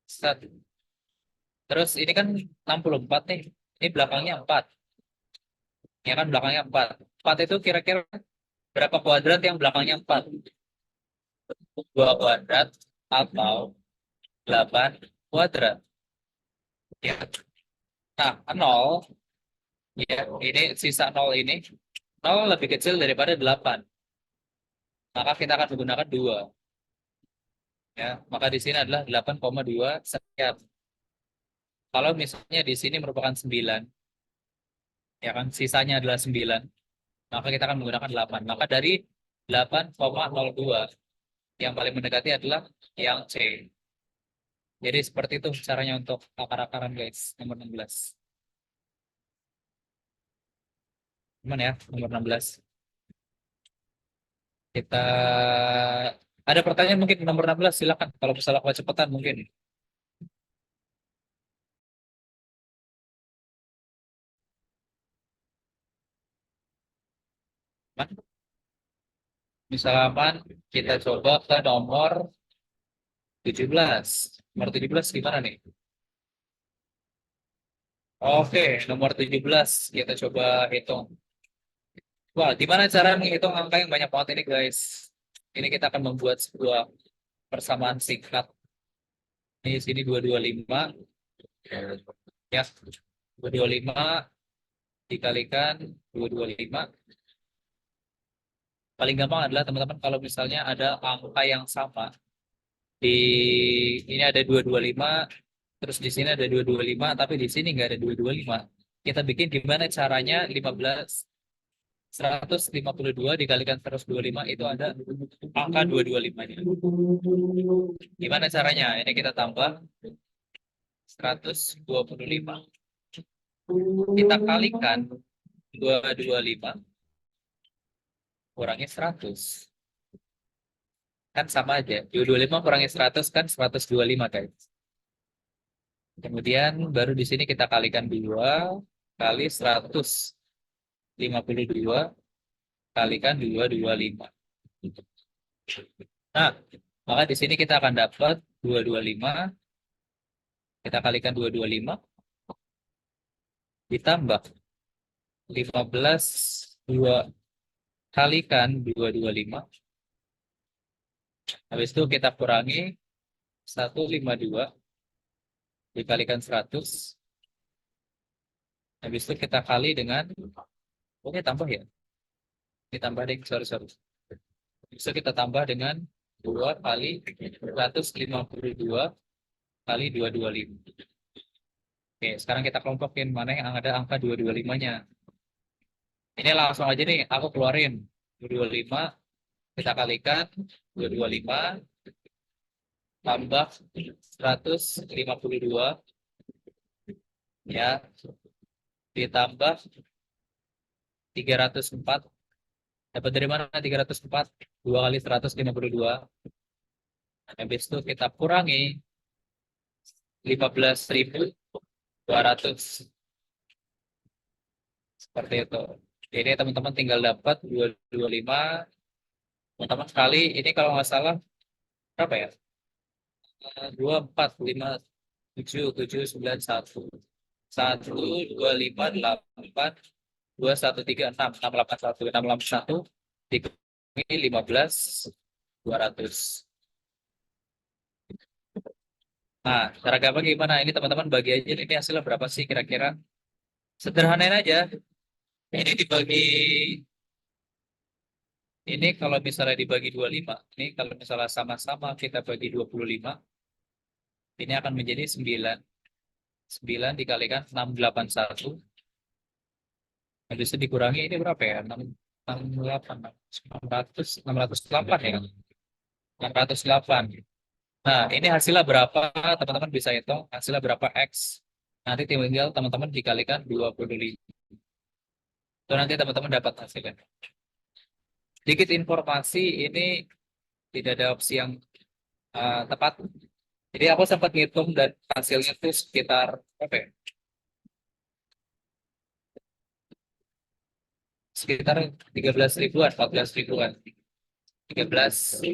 S1: Set. Terus ini kan 64 nih, ini belakangnya 4. Ya kan belakangnya 4. 4 itu kira-kira berapa kuadrat yang belakangnya 4? 2 kuadrat atau 8 kuadrat. Ya. Nah, 0, ya, ini sisa 0 ini, 0 lebih kecil daripada 8. Maka kita akan menggunakan 2. Ya, maka di sini adalah 8,2 sekian. Kalau misalnya di sini merupakan 9, ya kan, sisanya adalah 9, maka kita akan menggunakan 8. Maka dari 8,02, yang paling mendekati adalah yang C. Jadi seperti itu caranya untuk akar-akaran guys, nomor 16. Gimana ya, nomor 16. Kita ada pertanyaan mungkin nomor 16, silakan. Kalau misalnya kecepatan mungkin. Misalkan kita coba ke nomor 17. Nomor 17 gimana nih? Oke, nomor 17 kita coba hitung. Wah, gimana cara menghitung angka yang banyak banget ini guys? Ini kita akan membuat sebuah persamaan singkat. Ini sini 225. Ya, 225. dikalikan 225. Paling gampang adalah teman-teman kalau misalnya ada angka yang sama. Di ini ada 225, terus di sini ada 225, tapi di sini nggak ada 225. Kita bikin gimana caranya 152 dikalikan 125 itu ada angka 225-nya. Gimana caranya? Ini kita tambah 125. Kita kalikan 225 kurangi 100. Kan sama aja. 225 kurangi 100 kan 125, guys. Kemudian baru di sini kita kalikan 2 kali 152 kalikan 225. Nah, maka di sini kita akan dapat 225. Kita kalikan 225 ditambah 15 2 kalikan 225. Habis itu kita kurangi 152 dikalikan 100. Habis itu kita kali dengan, oke tambah ya. Ditambah deh, sorry. Bisa kita tambah dengan 2 kali 152 kali 225. Oke, sekarang kita kelompokin mana yang ada angka 225-nya. Ini langsung aja nih, aku keluarin 225, kita kalikan 225 tambah 152 ya, ditambah 304. Dapat dari mana 304? 2 kali 152. Habis itu kita kurangi 15.200. Seperti itu. Jadi teman-teman tinggal dapat 225. Teman-teman sekali, ini kalau nggak salah, berapa ya? 2, 4, 5, 7, 7, 9, 1. 1, 2, 5, 8, 2, 1, 3, 6, 6, 8, 1, 6, 8, 1, dikurangi 15.200. Nah, cara gampang gimana? Ini teman-teman bagi aja, ini hasilnya berapa sih kira-kira? Sederhanain aja. Ini dibagi, ini kalau misalnya dibagi 25, ini kalau misalnya sama-sama kita bagi 25, ini akan menjadi 9. 9 dikalikan 681. Habis itu dikurangi, ini berapa ya? 668, 608 ya? 608. Nah, ini hasilnya berapa? Teman-teman bisa hitung hasilnya berapa X. Nanti tinggal teman-teman dikalikan 25. Itu nanti teman-teman dapat hasilnya. Sedikit informasi, ini tidak ada opsi yang tepat. Jadi aku sempat ngitung dan hasilnya itu sekitar berapa ya? Sekitar 13 ribuan, 14 ribuan. 13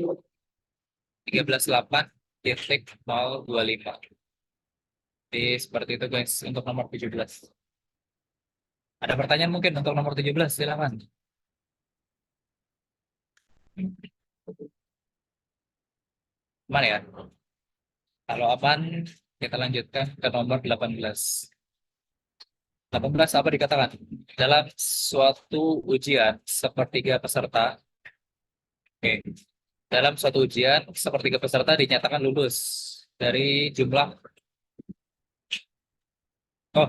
S1: 13.8.025. Jadi seperti itu guys untuk nomor 17. Ada pertanyaan mungkin untuk nomor 17? Silakan. Mana ya? Kalau aman, kita lanjutkan ke nomor 18. 18 apa dikatakan? Dalam suatu ujian, sepertiga peserta, oke, dalam suatu ujian, sepertiga peserta dinyatakan lulus dari jumlah, oh,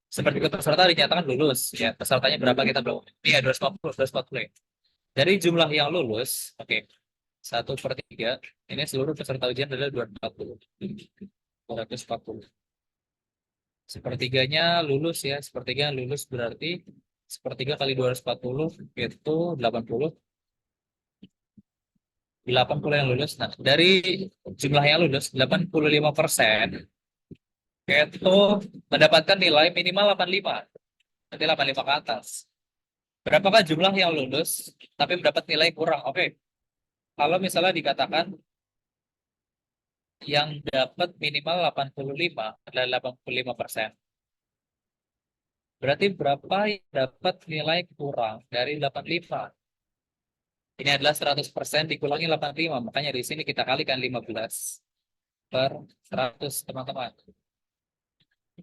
S1: sepertiga peserta dinyatakan lulus, ya, pesertanya berapa kita belum, ini ya 240, 240 ya. Dari jumlah yang lulus, oke, 1/3, ini seluruh peserta ujian adalah 240. 240. Sepertiganya lulus ya, sepertiga lulus berarti sepertiga kali 240 itu 80. 80 yang lulus. Nah, dari jumlah yang lulus 85% itu mendapatkan nilai minimal 85. Nanti 85 ke atas. Berapakah jumlah yang lulus tapi mendapat nilai kurang? Oke. Kalau misalnya dikatakan yang dapat minimal 85 adalah 85%. Berarti berapa yang dapat nilai kurang dari 85? Ini adalah 100% dikurangi 85. Makanya di sini kita kalikan 15/100, teman-teman.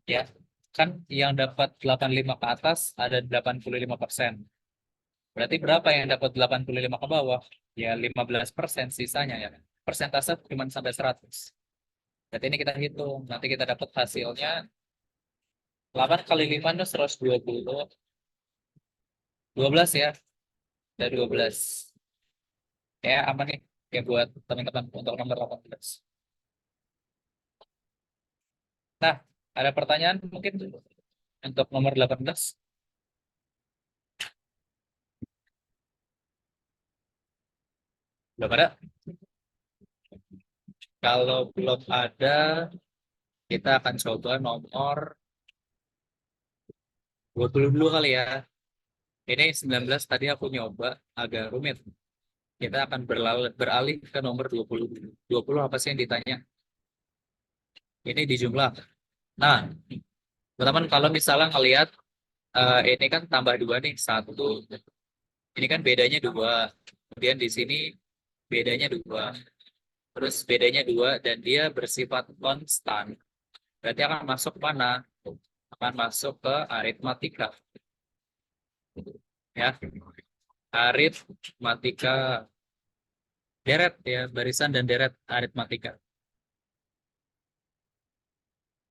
S1: Ya. kan yang dapat 85 ke atas ada 85%. Berarti berapa yang dapat 85 ke bawah? Ya 15% sisanya ya. Persentase cuma sampai 100. Berarti ini kita hitung. Nanti kita dapat hasilnya 8 kali 5 itu 120. 12 ya. Ada 12. Ya aman nih. Ya buat teman-teman untuk nomor 18. Nah, ada pertanyaan mungkin untuk nomor 18? Belum ada? Kalau belum ada, kita akan coba nomor 20 dulu kali ya. Ini 19 tadi aku nyoba agak rumit. Kita akan beralih ke nomor 20. 20 apa sih yang ditanya? Ini di jumlah. Nah, teman-teman kalau misalnya ngelihat ini kan tambah dua nih, satu. Ini kan bedanya dua. Kemudian di sini bedanya dua. Terus bedanya dua dan dia bersifat konstan. Berarti akan masuk mana? Akan masuk ke aritmatika. Ya, aritmatika deret ya, barisan dan deret aritmatika.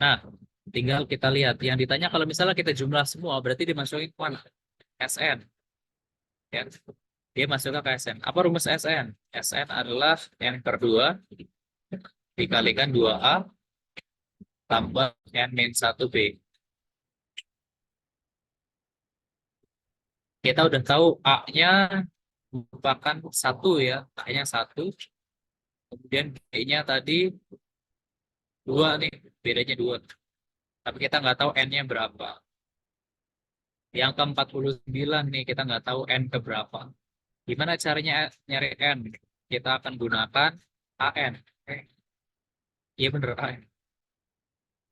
S1: Nah, tinggal kita lihat. Yang ditanya kalau misalnya kita jumlah semua, berarti dimasukin mana? SN. Ya. Dia masuk ke SN. Apa rumus SN? SN adalah N per 2 dikalikan 2A tambah N min 1B. Kita udah tahu A-nya merupakan 1 ya. A-nya 1. Kemudian B-nya tadi 2 nih. Bedanya 2. Tapi kita nggak tahu N-nya berapa. Yang ke-49 nih, kita nggak tahu N ke berapa. Gimana caranya nyari N? Kita akan gunakan AN. Iya bener, AN.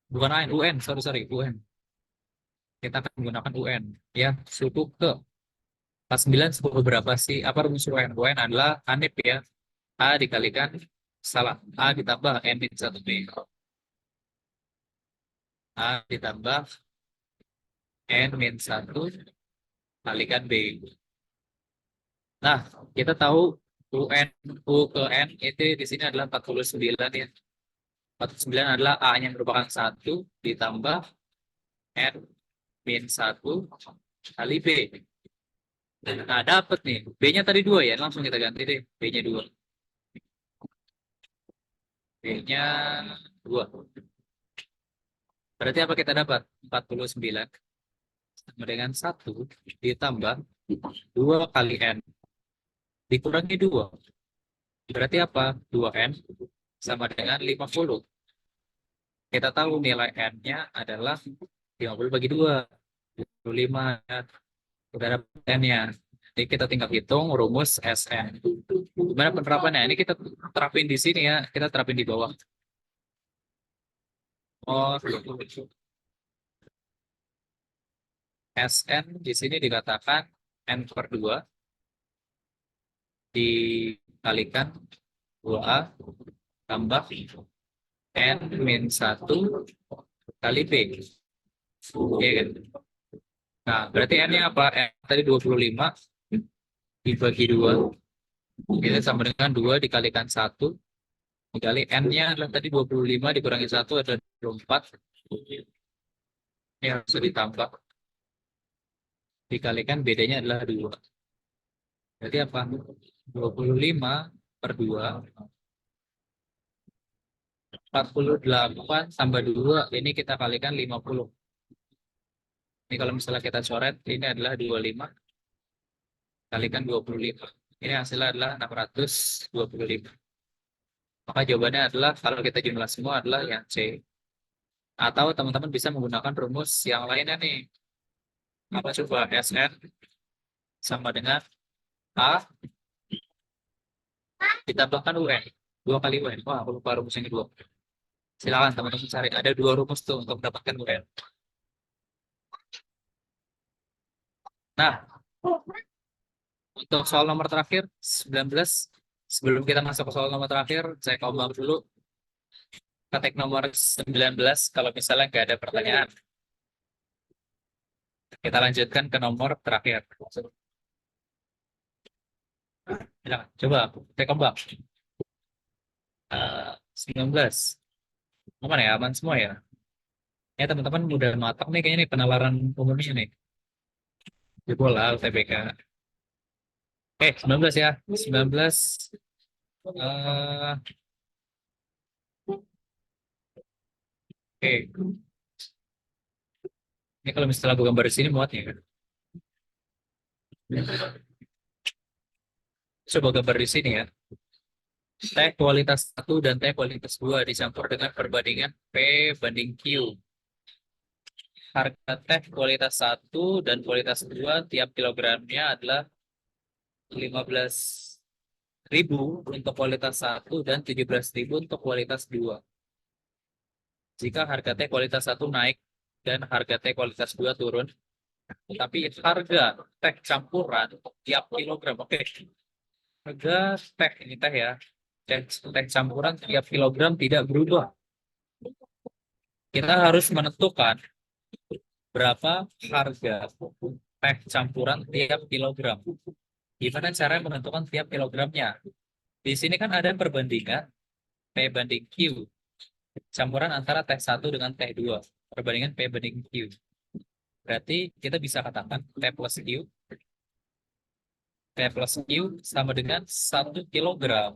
S1: Bukan AN, UN. Sorry, UN. Kita akan menggunakan UN. Ya, suku ke 49 suku berapa sih? Apa rumus UN? UN adalah ANIP ya. A dikalikan, salah. A ditambah N min 1B. A ditambah N min 1 kalikan B. Nah, kita tahu UN, U ke N itu di sini adalah 49 ya. 49 adalah A yang merupakan 1 ditambah N min 1 kali B. Nah, dapat nih. B-nya tadi 2 ya. Langsung kita ganti deh. B-nya 2. B-nya 2. Berarti apa kita dapat? 49 sama dengan 1 ditambah 2 kali N. Dikurangi 2. Berarti apa? 2N sama dengan 50. Kita tahu nilai N-nya adalah 50 bagi 2. 25. Udah dapat N-nya. Jadi kita tinggal hitung rumus SN. Gimana penerapannya? Ini kita terapin di sini ya. Kita terapin di bawah. Oh, SN di sini dikatakan N per 2 dikalikan 2A tambah N min 1 kali B. Iya kan? Nah, berarti N-nya apa? N tadi 25 dibagi 2. Itu sama dengan 2 dikalikan 1 dikali N-nya adalah tadi 25 dikurangi 1 adalah 24. Ini harus ditambah. Dikalikan bedanya adalah 2. Berarti apa? 25 per 2. 48 tambah 2. Ini kita kalikan 50. Ini kalau misalnya kita coret, ini adalah 25 kalikan 25. Ini hasilnya adalah 625. Maka jawabannya adalah kalau kita jumlah semua adalah yang C. Atau teman-teman bisa menggunakan rumus yang lainnya nih. Apa coba? SN sama dengan A ditambahkan UN. 2 kali UN. Wah, aku lupa rumus yang kedua. Silakan teman-teman cari. Ada 2 rumus tuh untuk mendapatkan UN. Nah, untuk soal nomor terakhir, 19. Sebelum kita masuk ke soal nomor terakhir, saya combang dulu. Ketik nomor 19 kalau misalnya nggak ada pertanyaan. Kita lanjutkan ke nomor terakhir. Silakan. Coba, cek kembang. 19. Aman ya? Aman semua ya? Ya teman-teman udah matang nih kayaknya nih penalaran umumnya nih. Di bola UTBK. 19 ya. 19. eh Oke. Ini kalau misalnya aku gambar di sini muatnya kan. Coba gambar di sini ya. Teh kualitas satu dan teh kualitas 2 dicampur dengan perbandingan P banding Q. Harga teh kualitas satu dan kualitas 2 tiap kilogramnya adalah 15.000 untuk kualitas satu dan 17.000 untuk kualitas 2. Jika harga teh kualitas satu naik dan harga teh kualitas 2 turun, tapi harga teh campuran tiap kilogram, oke, harga teh ini teh ya, teh campuran tiap kilogram tidak berubah. Kita harus menentukan berapa harga teh campuran tiap kilogram. Gimana cara menentukan tiap kilogramnya? Di sini kan ada perbandingan P banding Q, campuran antara teh satu dengan teh 2. Perbandingan P banding Q. Berarti kita bisa katakan P plus Q, P plus Q sama dengan 1 kilogram.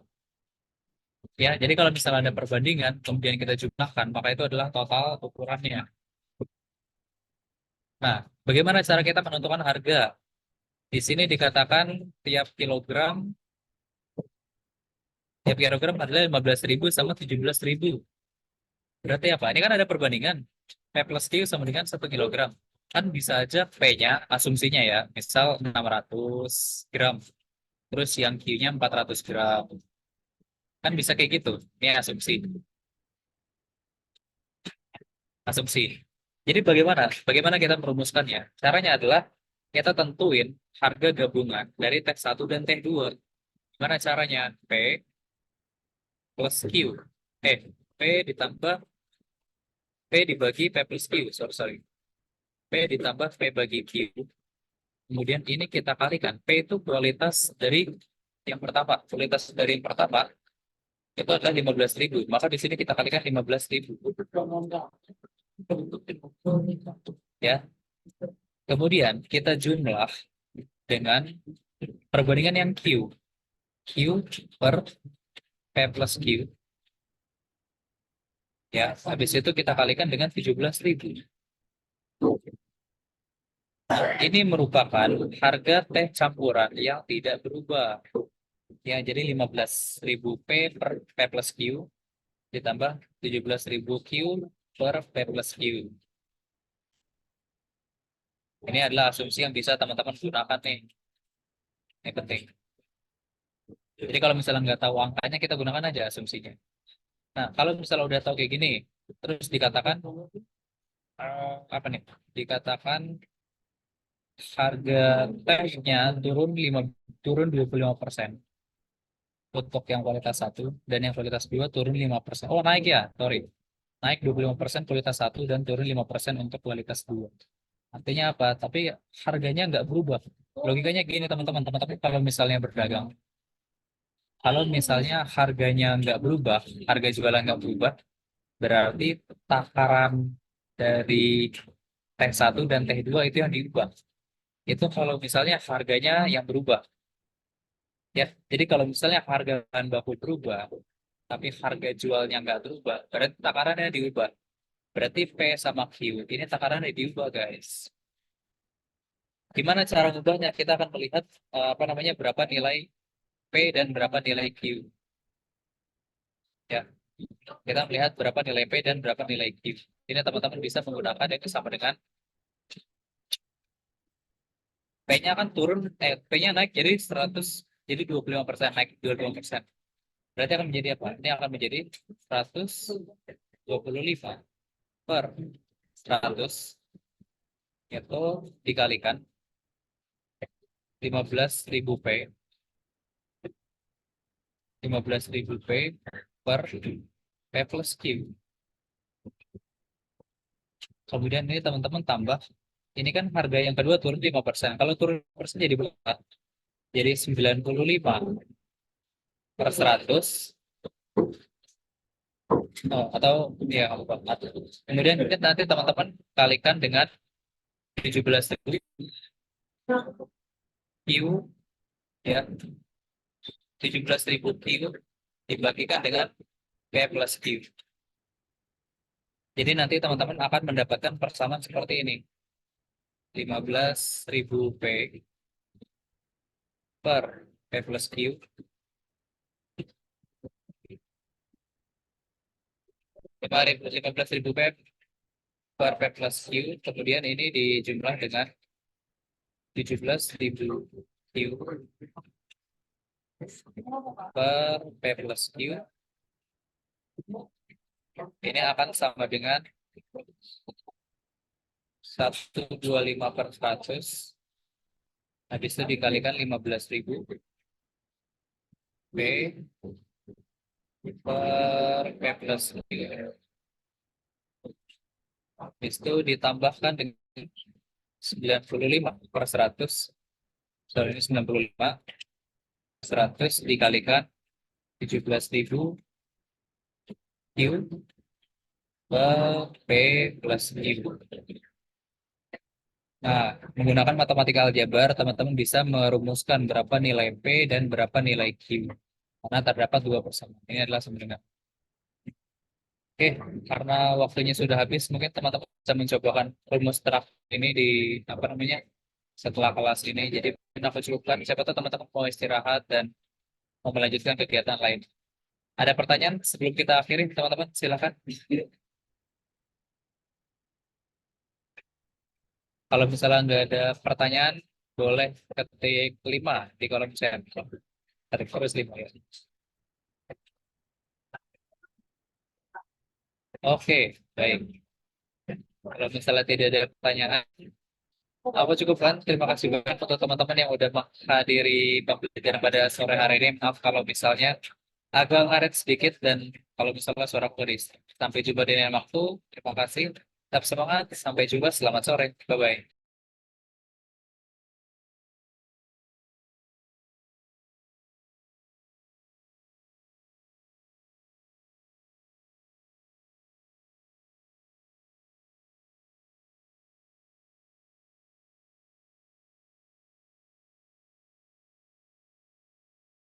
S1: Ya, jadi kalau misalnya ada perbandingan, kemudian kita jumlahkan, maka itu adalah total ukurannya. Nah, bagaimana cara kita menentukan harga? Di sini dikatakan tiap kilogram, tiap kilogram adalah 15.000 sama 17.000. Berarti apa? Ini kan ada perbandingan. P plus Q sama dengan 1 kilogram. Kan bisa aja P-nya, asumsinya ya, misal 600 gram. Terus yang Q-nya 400 gram. Kan bisa kayak gitu. Ini asumsi. Asumsi. Jadi bagaimana? Bagaimana kita merumuskannya? Caranya adalah kita tentuin harga gabungan dari teh satu dan teh 2. Gimana caranya? P plus Q. P ditambah P dibagi P plus Q. Sorry. P ditambah P bagi Q. Kemudian ini kita kalikan. P itu kualitas dari yang pertama. Kualitas dari yang pertama itu adalah 15.000. Maka di sini kita kalikan 15.000. Ya. Kemudian kita jumlah dengan perbandingan yang Q. Q per P plus Q. Ya, habis itu kita kalikan dengan 17.000. Ini merupakan harga teh campuran yang tidak berubah. Ya, jadi 15.000 P per P plus Q ditambah 17.000 Q per P plus Q. Ini adalah asumsi yang bisa teman-teman gunakan nih. Ini penting. Jadi kalau misalnya nggak tahu angkanya, kita gunakan aja asumsinya. Nah, kalau misalnya udah tahu kayak gini, terus dikatakan, apa nih? Dikatakan harga tehnya turun 25% untuk yang kualitas satu dan yang kualitas 2 turun 5%. Oh, naik ya, sorry. Naik 25% kualitas satu dan turun 5% untuk kualitas 2. Artinya apa? Tapi harganya nggak berubah. Logikanya gini teman-teman, teman-teman kalau misalnya berdagang, kalau misalnya harganya nggak berubah, harga jualan nggak berubah, berarti takaran dari teh satu dan teh 2 itu yang diubah. Itu kalau misalnya harganya yang berubah. Ya, jadi kalau misalnya harga bahan baku berubah, tapi harga jualnya nggak berubah, berarti takarannya diubah. Berarti P sama Q ini takarannya diubah, guys. Gimana cara mengubahnya? Kita akan melihat apa namanya berapa nilai P dan berapa nilai Q. Ya, kita melihat berapa nilai P dan berapa nilai Q. Ini teman-teman bisa menggunakan yang sama dengan P-nya kan turun, P-nya naik jadi 100, jadi 25%, naik 25%. Berarti akan menjadi apa? Ini akan menjadi 125 per 100 itu dikalikan 15.000 P, 15.000 P per P plus Q. Kemudian ini teman-teman tambah Ini kan harga yang kedua turun 5%. Kalau turun persen jadi berapa? Jadi 95 per 100. Oh, atau ya nggak apa-apa. Kemudian nanti teman-teman kalikan dengan 17.000 Q, ya, 17.000 Q dibagikan dengan P plus Q. Jadi nanti teman-teman akan mendapatkan persamaan seperti ini. 15.000 P per P plus Q. 15.000 P per P plus Q. Kemudian ini dijumlah dengan 17.000 Q per P plus Q. Ini akan sama dengan 125 per 100. Habis itu dikalikan 15.000 P per P plus Q. Habis itu ditambahkan dengan 95 per 100. Sorry, ini 95 per 100 dikalikan 17.000 Q per P plus Q. Nah, menggunakan matematika aljabar, teman-teman bisa merumuskan berapa nilai P dan berapa nilai Q. Karena terdapat dua persamaan. Ini adalah sama dengan. Oke, karena waktunya sudah habis, mungkin teman-teman bisa mencobakan rumus terakhir ini di apa namanya setelah kelas ini. Jadi mungkin aku cukupkan. Siapa tahu teman-teman mau istirahat dan mau melanjutkan kegiatan lain. Ada pertanyaan sebelum kita akhiri, teman-teman? Silakan. Kalau misalnya nggak ada pertanyaan, boleh ketik 5 di kolom chat. Ketik terus 5 ya. Oke, baik. Kalau misalnya tidak ada pertanyaan, aku cukupkan. Terima kasih banyak untuk teman-teman yang udah menghadiri pembelajaran pada sore hari ini. Maaf kalau misalnya agak ngaret sedikit dan kalau misalnya suara kuris. Sampai jumpa di lain waktu. Terima kasih. Tetap semangat. Sampai jumpa. Selamat sore. Bye-bye.